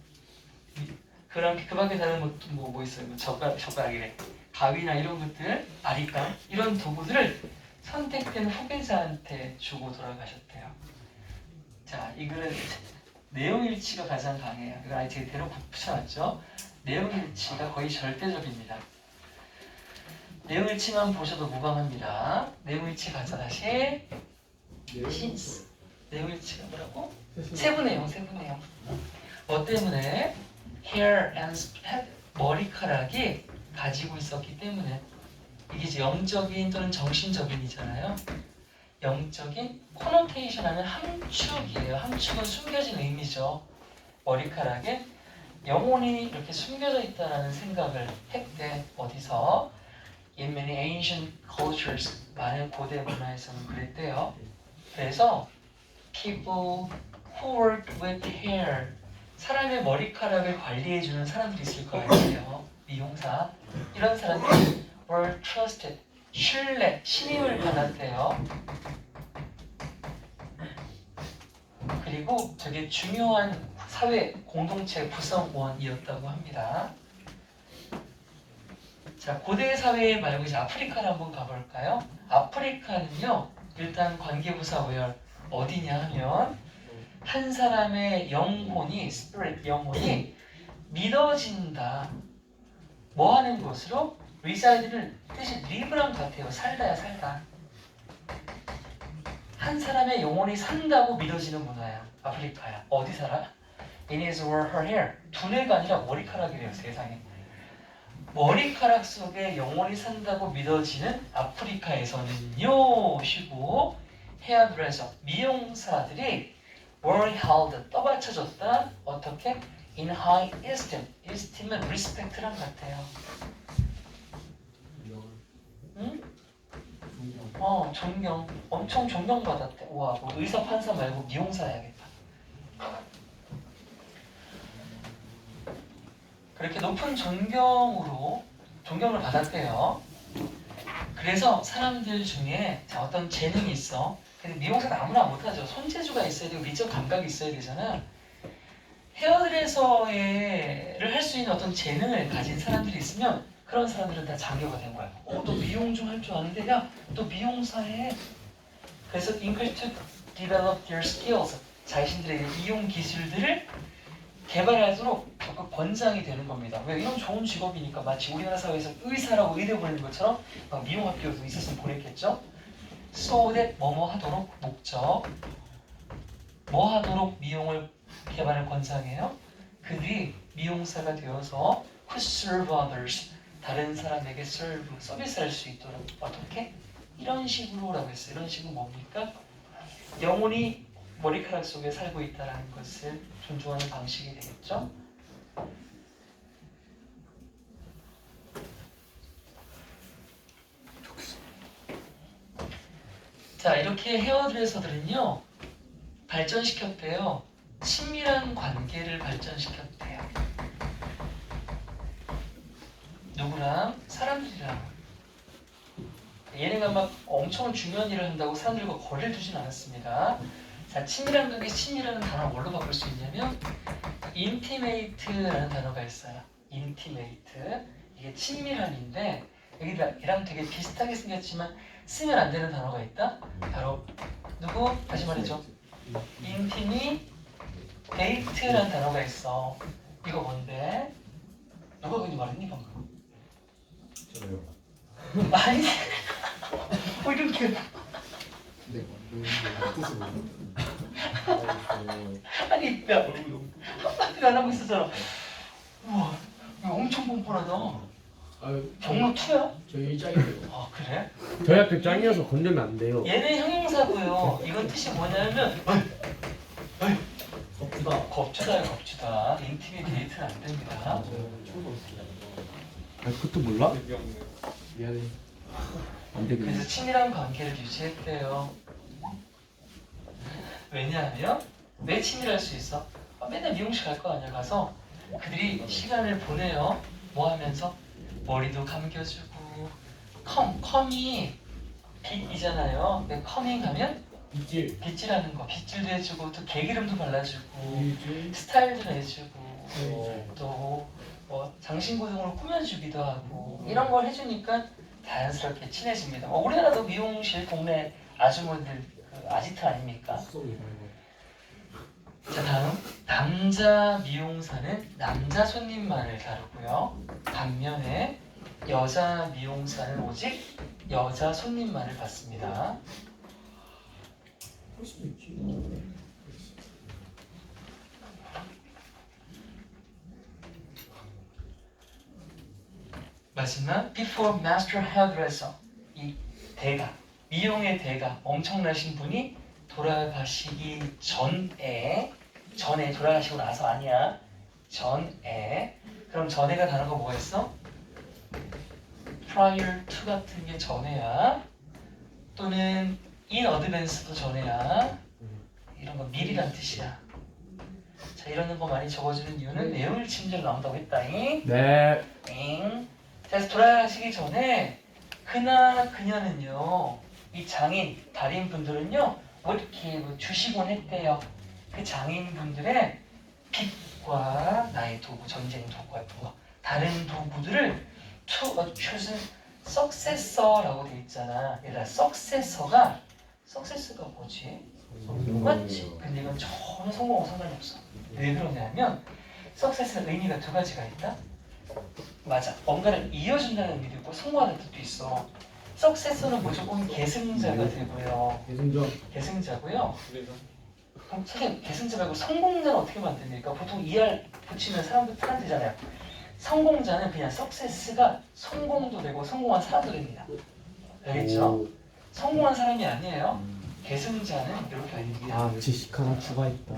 그럼 그 밖에 다른 것도 뭐 있어요? 뭐 젓가락이래 가위나 이런 것들 바리깡 이런 도구들을 선택된 후계자한테 주고 돌아가셨대요. 자 이거는 내용일치가 가장 강해요. 이거 아예 제가 대놓고 붙여놨죠? 내용일치가 거의 절대적입니다. 내용일치만 보셔도 무방합니다. 내용일치 가자 다시 신스 내용일치가 뭐라고? 세부내용 뭐 때문에? hair and head 머리카락이 가지고 있었기 때문에 이게 이제 영적인 또는 정신적인이잖아요. 영적인 코노테이션 하면 함축이에요. 함축은 숨겨진 의미죠. 머리카락에 영혼이 이렇게 숨겨져 있다는 생각을 했대. 어디서? In many ancient cultures 많은 고대 문화에서는 그랬대요. 그래서 people who worked with hair 사람의 머리카락을 관리해주는 사람들이 있을 거 아니에요. 미용사 이런 사람들이 were trusted 신임을 받았대요. 그리고 되게 중요한 사회 공동체 구성원이었다고 합니다. 자 고대 사회 말고 이제 아프리카를 한번 가볼까요? 아프리카는요 일단 관계부사 where 어디냐 하면 한 사람의 영혼이 영혼이 믿어진다. 뭐 하는 곳으로? reside는 뜻이 live랑 같아요. 살다. 한 사람의 영혼이 산다고 믿어지는 문화야. 아프리카야. 어디 살아? In his or her hair. 두뇌가 아니라 머리카락이래요. 세상에. 머리카락 속에 영혼이 산다고 믿어지는 아프리카에서는요 쉬고 헤어드레서 미용사들이 were held 떠받쳐졌다. 어떻게? in high esteem. esteem은 respect랑 같아요. 응? 존경. 엄청 존경받았대. 우와, 뭐 의사 판사 말고 미용사 해야겠다. 그렇게 높은 존경을 받았대요. 그래서 사람들 중에 자, 어떤 재능이 있어. 근데 미용사는 아무나 못하죠. 손재주가 있어야 되고 미적 감각이 있어야 되잖아. 헤어드레서를 할 수 있는 어떤 재능을 가진 사람들이 있으면 그런 사람들은 다 장교가 된 거야. 너 미용 좀 할 줄 아는데 야, 너 미용사 해. 그래서 encouraged to develop their skills. 자신들의 이용 기술들을 개발하도록 적극 권장이 되는 겁니다. 왜? 이런 좋은 직업이니까 마치 우리나라 사회에서 의사라고 의대 보내는 것처럼 막 미용학교도 있었으면 보냈겠죠? So that 뭐뭐 하도록 목적 뭐 하도록 미용을 개발을 권장해요? 그들이 미용사가 되어서 who serve others 다른 사람에게 서비스할 수 있도록 어떻게? 이런 식으로라고 했어요. 이런 식은 뭡니까? 영혼이 머리카락 속에 살고 있다는 것을 존중하는 방식이 되겠죠? 자, 이렇게 헤어드레서들은요 발전시켰대요. 친밀한 관계를 발전시켰대요. 누구랑? 사람들이랑. 얘네가 막 엄청 중요한 일을 한다고 사람들과 거리를 두진 않았습니다. 자, 친밀한 관계, 친밀한 단어 뭘로 바꿀 수 있냐면 intimate라는 단어가 있어요. intimate. 이게 친밀함인데 여기랑 되게 비슷하게 생겼지만 쓰면 안 되는 단어가 있다. 바로 누구? 다시 말해줘. 인티미데이트라는 단어가 있어. 이거 뭔데? 누가 그렇게 말했니 방금? 저요. 아니. 뭐 이렇게. 네. 뜻이 뭐예요? 아니 야. 한마디도 안 하고 있었잖아. 우와. 이거 엄청 뻔뻔하다. 아유, 경로 2야? 저희 짱이에요. 아 그래? 저희 학교 짱이어서 건들면 안 돼요. 얘는 형용사고요. 이건 뜻이 뭐냐면 겁주다. 겁주다요 겁주다. 인티미데이트는 안 됩니다. 아, 그것도 몰라? 미안해. 안 되겠네. 그래서 친밀한 관계를 유지했대요. 왜냐하면 왜 친밀할 수 있어? 맨날 미용실 갈 거 아니야. 가서 그들이 시간을 보내요. 뭐 하면서? 머리도 감겨주고 컴이 빗이잖아요. 근데 커밍 하면 빗질. 빗질하는 거. 빗질도 해주고 또 개기름도 발라주고 빗질. 스타일도 해주고 또 뭐 장신구등으로 꾸며주기도 하고 이런 걸 해주니까 자연스럽게 친해집니다. 우리나라도 미용실 동네 아주머니들 그 아지트 아닙니까? 자 다음 남자 미용사는 남자 손님만을 다루고요. 반면에 여자 미용사는 오직 여자 손님만을 받습니다. 마지막 before master hairdresser 이 대가 미용의 대가 엄청나신 분이 돌아가시기 전에 돌아가시고 나서 아니야 전에 그럼 전에가 단어가 뭐가 있어? prior to 같은 게 전에야 또는 in advance도 전에야 이런 거 미리란 뜻이야. 자 이런 거 많이 적어주는 이유는 내용을 침대로 나온다고 했다잉. 네. 잉. 그래서 돌아가시기 전에 그나 그녀는요 이 장인 달인 분들은요 뭐 이렇게 뭐 주시곤 했대요. 그 장인 분들의 빚과 나의 도구 전쟁 도구 같은 거 다른 도구들을 to choose successor라고 돼 있잖아. 얘들아 successor가 뭐지? 맞지? 근데 이건 전혀 성공하고 상관이 없어. 왜 그러냐면 success는 의미가 두 가지가 있다. 맞아. 뭔가를 이어준다는 의미도 있고 성공하는 뜻도 있어. 석세서는 무조건 계승자가 되고요. 계승자고요. 그럼 선생님 계승자 말고 성공자는 어떻게 만듭니까? 보통 ER 붙이면 사람들 되잖아요. 성공자는 그냥 석세스가 성공도 되고 성공한 사람도 됩니다. 알겠죠? 성공한 사람이 아니에요. 계승자는 이렇게 됩니다. 아, 지식 하나 추가했다.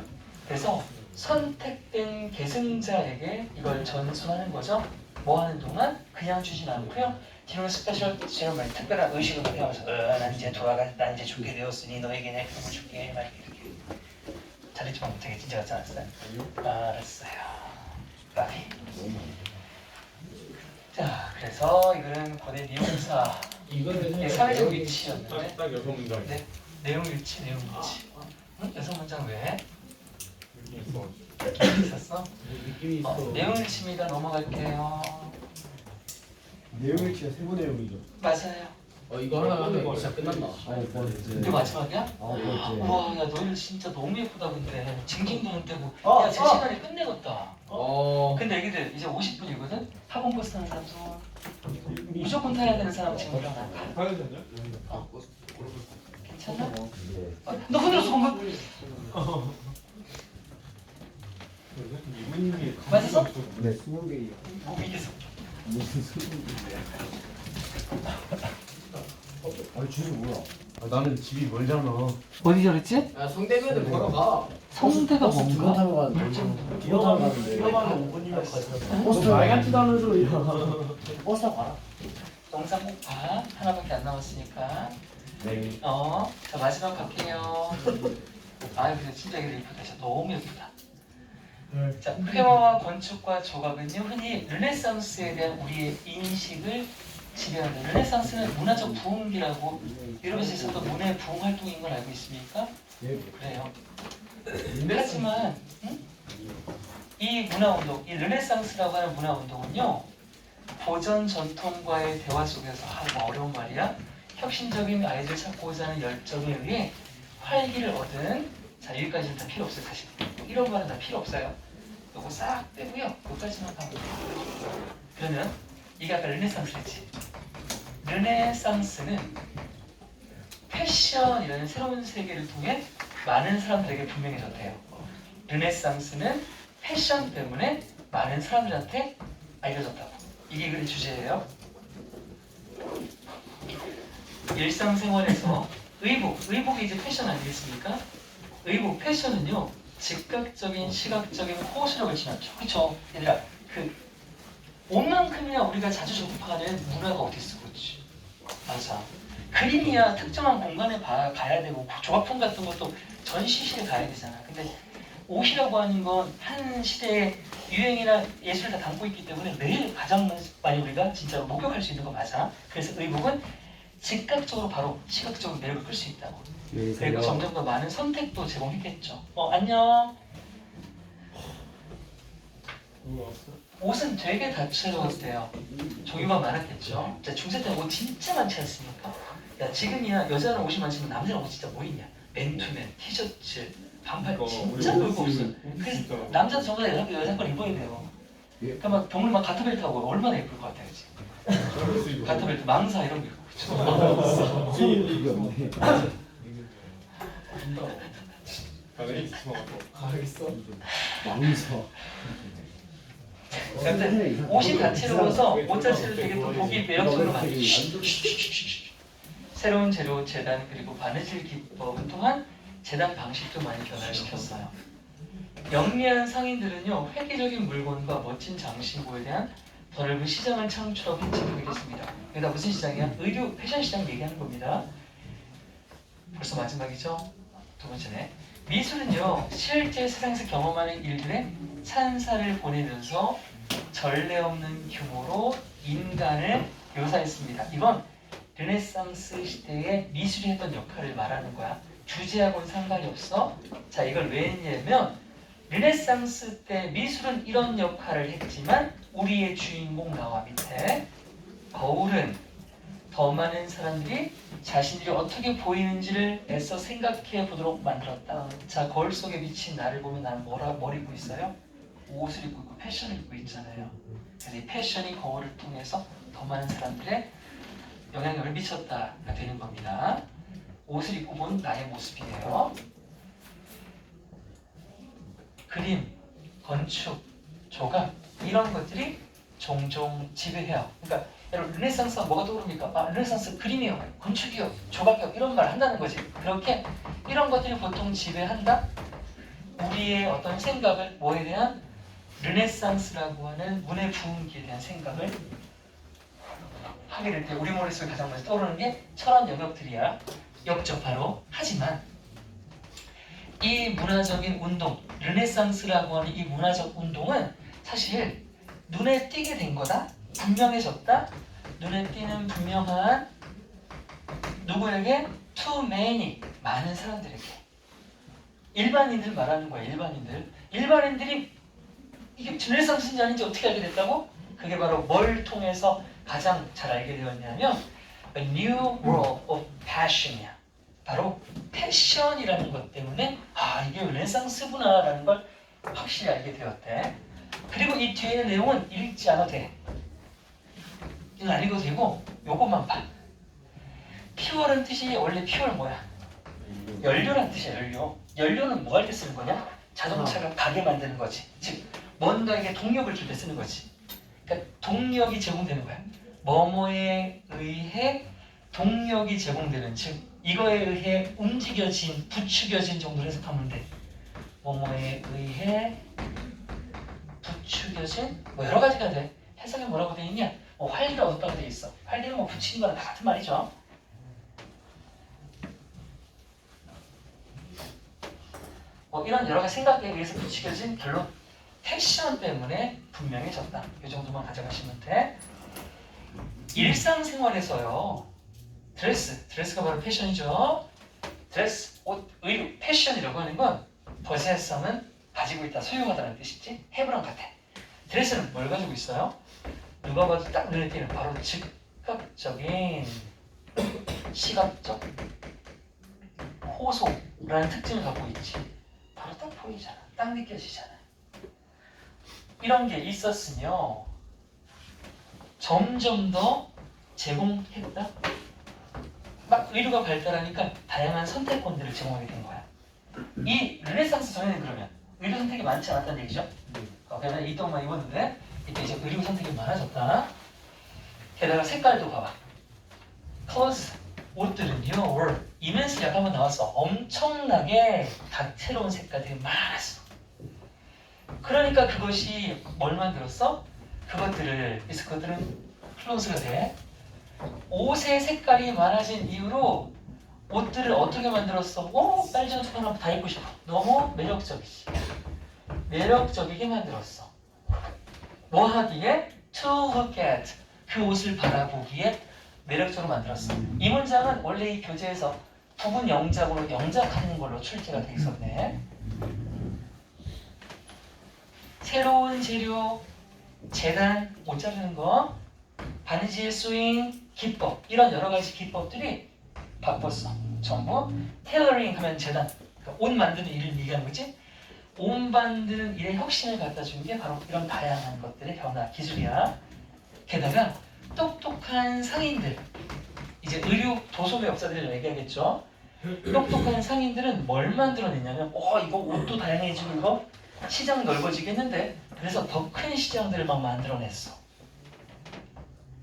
그래서 선택된 계승자에게 이걸 전수하는 거죠. 뭐 하는 동안 그냥 주진 않고요. 뒤로 스페셜 세레머니 특별한 의식을 하면서 난 이제 난 이제 죽게 되었으니 너에게 내 품을 줄게 막 이렇게 잘했지만 못하게 진짜 같지 않았어요? 알았어요. 까비. 자 그래서 이거는 고대 미용사 이거는 사회적 위치였는데 딱 여섯 문장. 네 내용 일치. 응? 여섯 문장 왜? 있었어? 느낌이 있어. 내용 일치입니다. 넘어갈게요. 내용일치가 세부 내용이죠. 맞아요. 이거 하나 하면 진짜 끝난다. 아홉 번째. 이게 마지막이야? 아홉 번째. 우와 야 너희들 진짜 너무 예쁘다 근데 징징도는 떼고 아, 야제 시간에 끝내겠다. 어. 근데 애기들 이제 50분이거든? 학원 버스 타는 사람 손 무조건 타야 되는 사람 지금 일어나. 사야 되냐? 괜찮나? 네. 너 흔들었어 방금? 이분이 맞았어? 네, 20개예요. 밑에서 무슨 20개야? 아니 주소 뭐야? 나는 집이 멀잖아. 어디 저랬지? 야, 성대면을 걸어가. 성대가 버스 두번 뭔가? 타고 가는데. 기어 타고 가는데. 5분이면 가지. 버스 말 같지도 않은 소리야. 버스 타고 가라. 영상 꼭 봐. 하나밖에 안 남았으니까. 네. 자 마지막 갈게요. 아 근데 진짜 애기들 예쁘다. 진짜 너무 예쁘다. 자, 회화와 건축과 조각은요 흔히 르네상스에 대한 우리의 인식을 지배한다. 르네상스는 문화적 부흥기라고 유럽에서 있었던 문화의 부흥 활동인 걸 알고 있습니까? 예. 그래요. 하지만 이 문화운동, 이 르네상스라고 하는 문화운동은요 보전 전통과의 대화 속에서 뭐 어려운 말이야. 혁신적인 아이들 찾고자 하는 열정에 의해 활기를 얻은 자 여기까지는 다 필요 없어요 사실. 이런 말은 다 필요 없어요. 요거 싹 빼고요. 여기까지만 하면 돼요. 그러면 이게 아까 르네상스랬지. 르네상스는 패션이라는 새로운 세계를 통해 많은 사람들에게 분명해졌대요. 르네상스는 패션 때문에 많은 사람들한테 알려졌다고. 이게 그 주제예요. 일상생활에서 의복이 이제 패션 아니겠습니까? 의복, 패션은요 즉각적인 시각적인 호소력을 지났죠. 그렇죠? 얘들아, 그 옷만큼이나 우리가 자주 접하는 문화가 어디 있어, 그렇지? 맞아. 그림이야 특정한 공간에 가야 되고 조각품 같은 것도 전시실에 가야 되잖아. 근데 옷이라고 하는 건 한 시대의 유행이나 예술을 다 담고 있기 때문에 매일 가장 많이 우리가 진짜로 목격할 수 있는 거 맞아. 그래서 의복은 즉각적으로 바로 시각적으로 매력을 끌 수 있다고. 그리고 점점 더 많은 선택도 제공했겠죠. 안녕. 옷은 되게 다채로웠대요. 종류가 많았겠죠. 자, 중세 때는 옷 진짜 많지 않습니까? 야, 지금이야 여자는 옷이 많지만 남자는 옷 진짜 뭐 있냐? 맨투맨, 티셔츠, 반팔 진짜 별거 없어. 그래서 남자도 전부 다 여자 걸 입어야 돼요. 그러니까 막 병을 막 가타벨트 하고 얼마나 예쁠 것 같아요, 그치? 가타벨트, 망사 이런 거 입고 그쵸? 이게 없네. 가겠어? 망서. 근데 옷이 다채로워서 옷 자체를 되게 또 보기 매력적으로 만들죠. 새로운 재료 재단 그리고 바느질 기법을 통한 재단 방식도 많이 변화를 시켰어요. 영리한 상인들은요 획기적인 물건과 멋진 장신구에 대한 더 넓은 시장을 창출하고 획책하게 됐습니다. 여기다 무슨 시장이야? 의류 패션 시장 얘기하는 겁니다. 벌써 마지막이죠? 두 번째네. 미술은요 실제 세상에서 경험하는 일들의 찬사를 보내면서 전례 없는 규모로 인간을 묘사했습니다. 이건 르네상스 시대의 미술이 했던 역할을 말하는 거야. 주제하고는 상관이 없어. 자, 이걸 왜 했냐면 르네상스 때 미술은 이런 역할을 했지만 우리의 주인공 나와 밑에 거울은 더 많은 사람들이 자신들이 어떻게 보이는지를 애써 생각해 보도록 만들었다. 자, 거울 속에 비친 나를 보면 나는 뭘 입고 있어요? 옷을 입고 있고 패션을 입고 있잖아요. 그래서 이 패션이 거울을 통해서 더 많은 사람들의 영향력을 미쳤다가 되는 겁니다. 옷을 입고 본 나의 모습이에요. 그림, 건축, 조각 이런 것들이 종종 지배해요. 그러니까 여러분 르네상스가 뭐가 떠오릅니까? 르네상스 그림이요, 건축이요, 조각이요 이런 말 한다는 거지. 그렇게 이런 것들이 보통 지배한다. 우리의 어떤 생각을 뭐에 대한 르네상스라고 하는 문의 부흥기에 대한 생각을 하게 될 때 우리 머릿속에 가장 먼저 떠오르는 게 철학 영역들이야. 역접하로. 하지만 이 문화적인 운동, 르네상스라고 하는 이 문화적 운동은 사실 눈에 띄게 된 거다. 분명해졌다. 눈에 띄는 분명한 누구에게? too many. 많은 사람들에게. 일반인들 말하는 거야. 일반인들이 이게 르네상스인지 아닌지 어떻게 알게 됐다고? 그게 바로 뭘 통해서 가장 잘 알게 되었냐면 A New World of Passion이야. 바로 패션이라는 것 때문에 이게 르네상스구나 라는 걸 확실히 알게 되었대. 그리고 이 뒤에 내용은 읽지 않아도 돼. 이건 안 읽어도 되고 요것만 봐. 퓨어라는 뜻이 원래 퓨어는 뭐야? 연료라는 뜻이야. 연료는 뭐 할 때 쓰는 거냐? 자동차가 가게 만드는 거지. 즉 뭔가에게 동력을 줄 때 쓰는 거지. 그러니까 동력이 제공되는 거야. 뭐뭐에 의해 동력이 제공되는, 즉 이거에 의해 움직여진, 부추겨진 정도로 해석하면 돼. 뭐뭐에 의해 부추겨진 뭐 여러 가지가 돼. 해석이 뭐라고 돼 있냐? 뭐 활기를 얻었다고 돼 있어. 활기는 뭐 붙이는 거랑 다 같은 말이죠. 뭐 이런 여러 가지 생각에 의해서 부추겨진 결론. 패션 때문에 분명해졌다. 이 정도만 가져가시면 돼. 일상생활에서요. 드레스가 바로 패션이죠. 드레스, 옷, 의류, 패션이라고 하는 건 possess는 가지고 있다, 소유하다는 뜻이지. have랑 같아. 드레스는 뭘 가지고 있어요? 누가 봐도 딱 눈에 띄는 바로 즉각적인 시각적 호소라는 특징을 갖고 있지. 바로 딱 보이잖아. 딱 느껴지잖아. 이런 게 있었으며 점점 더 제공했다. 막 의료가 발달하니까 다양한 선택권들을 제공하게 된 거야. 이 르네상스 전에는 그러면 의료 선택이 많지 않았다는 얘기죠. 그러면 이 동만 입었는데 이때 이제 의료 선택이 많아졌다. 게다가 색깔도 봐봐. 컬러스 옷들은요, 이면서 약간 한번 나왔어. 엄청나게 다채로운 색깔들이 많았어. 그러니까 그것이 뭘 만들었어? 그것들은 클로즈가 돼. 옷의 색깔이 많아진 이후로 옷들을 어떻게 만들었어? 오, 빨간 천 한번 다 입고 싶어. 너무 매력적이지. 매력적이게 만들었어. 뭐 하기에? To look at. 그 옷을 바라보기에 매력적으로 만들었어. 이 문장은 원래 이 교재에서 부분 영작으로 영작하는 걸로 출제가 돼 있었네. 새로운 재료, 재단, 옷 자르는 거, 바느질, 스윙, 기법, 이런 여러 가지 기법들이 바꿨어. 전부 테일러링 하면 재단, 그러니까 옷 만드는 일을 얘기하는 거지. 옷 만드는 일에 혁신을 갖다 준 게 바로 이런 다양한 것들의 변화, 기술이야. 게다가 똑똑한 상인들, 이제 의료 도소매 업자들을 얘기하겠죠. 똑똑한 상인들은 뭘 만들어냈냐면, 이거 옷도 다양해지고 이거 시장 넓어지겠는데, 그래서 더 큰 시장들을 막 만들어냈어.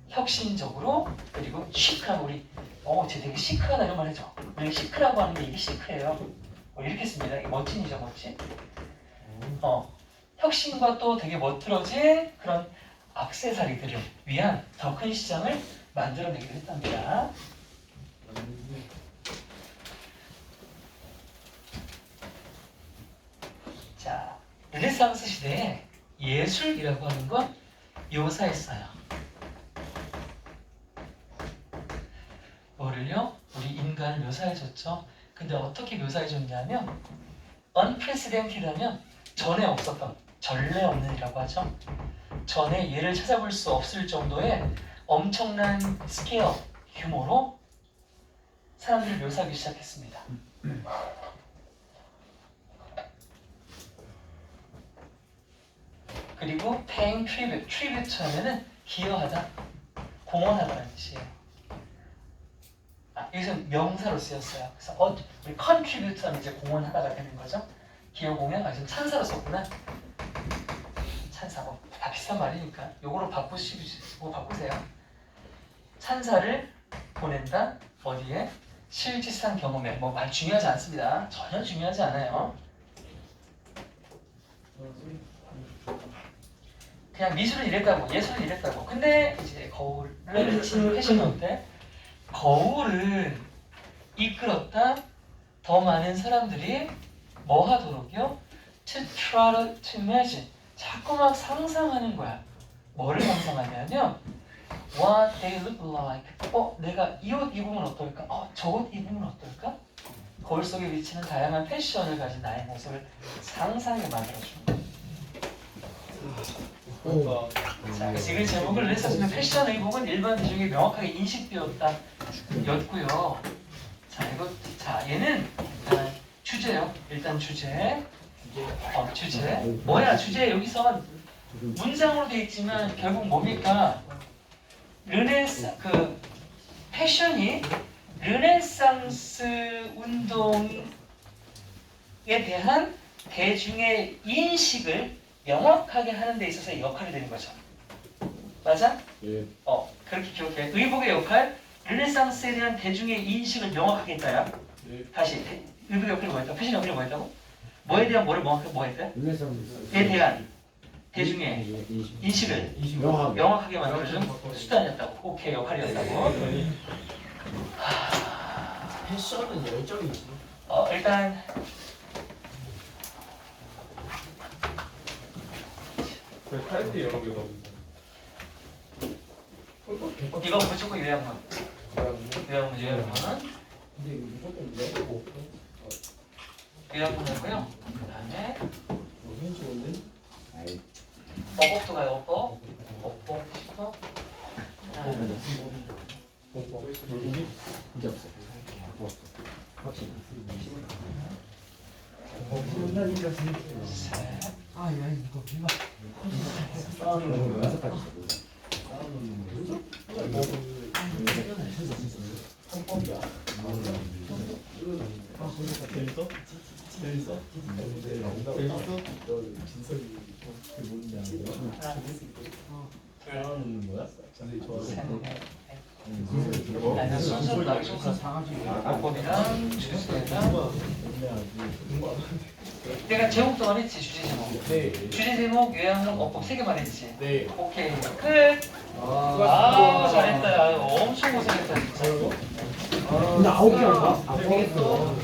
혁신적으로. 그리고 시크하고, 우리 쟤 되게 시크하다 이런 말 해줘. 우리 시크라고 하는 게 이게 시크예요. 이렇게 씁니다. 이게 멋진이죠, 멋진. 혁신과 또 되게 멋들어진 그런 액세서리들을 위한 더 큰 시장을 만들어내기도 했답니다. 자, 르네상스 시대에 예술이라고 하는 건 묘사했어요. 뭐를요? 우리 인간을 묘사해줬죠. 근데 어떻게 묘사해줬냐면 unprecedented하면 전에 없었던, 전례 없는 이라고 하죠. 전에 얘를 찾아볼 수 없을 정도의 엄청난 스케일, 규모로 사람들을 묘사하기 시작했습니다. 그리고 paying tribute, tribute 하면은 기여하다, 공헌하다는 뜻이에요. 여기서 명사로 쓰였어요. 그래서 우리 contribute 하면 이제 공헌하다가 되는 거죠. 기여 공연, 지금 찬사로 썼구나. 찬사, 다 비슷한 말이니까 요거로 바꾸세요. 찬사를 보낸다. 어디에? 실질상 경험에. 말 중요하지 않습니다. 전혀 중요하지 않아요. 그냥 미술은 이랬다고, 예술은 이랬다고. 근데 이제 거울을 비친 패션은 어때? 거울은 이끌었다. 더 많은 사람들이 뭐 하도록요? To try to imagine. 자꾸 막 상상하는 거야. 뭐를 상상하냐면 What they look like. 내가 이 옷 입으면 어떨까? 저 옷 입으면 어떨까? 거울 속에 비치는 다양한 패션을 가진 나의 모습을 상상하게 만들어줍니다. 자, 그래서 이 제목을 르네상스는 패션 의복은 일반 대중이 명확하게 인식되었다 였고요. 얘는 일단 주제요. 일단 주제. 주제. 뭐야 주제? 여기서 문장으로 되어 있지만 결국 뭡니까? 패션이 르네상스 운동에 대한 대중의 인식을 명확하게 하는 데 있어서의 역할이 되는 거죠. 맞아? 예. 그렇게 기억해. 의복의 역할, 르네상스에 대한 대중의 인식을 명확하게 했다야. 예. 다시, 의복의 역할이 뭐였다고? 패션의 역할이 뭐였다고? 뭐에 대한 뭐를 명확하게 뭐 했대? 에 대한 대중의 인식을 명확하게 만들어준 수단이었다고. 오케이, 역할이었다고. 패션은 열정이지. 일단 타이틀 여러 개가 이거 무조건 요약문. 요약문. 근데 이거 무조건 내고 요약문 하고요. 그 다음에 무슨 좋은데? 어법도 가요. 어법. 10번. 이제 없어. 확실히. 아, 야, 이거 비가. 싸우는 거 연습까지. 재밌어? 재밌어? 싸우는 거야? 아니, 순서로 나가셔서 악법이랑 주제랑 내가 제목도 말했지, 주제 제목. 네. 주제 제목, 요양문, 어법 3개 말했지. 네. 오케이, 끝. 아, 잘했다. 야, 엄청 고생했다, 진짜. 근데 9개 안 가? 알겠어.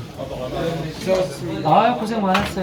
아, 고생 많았어요.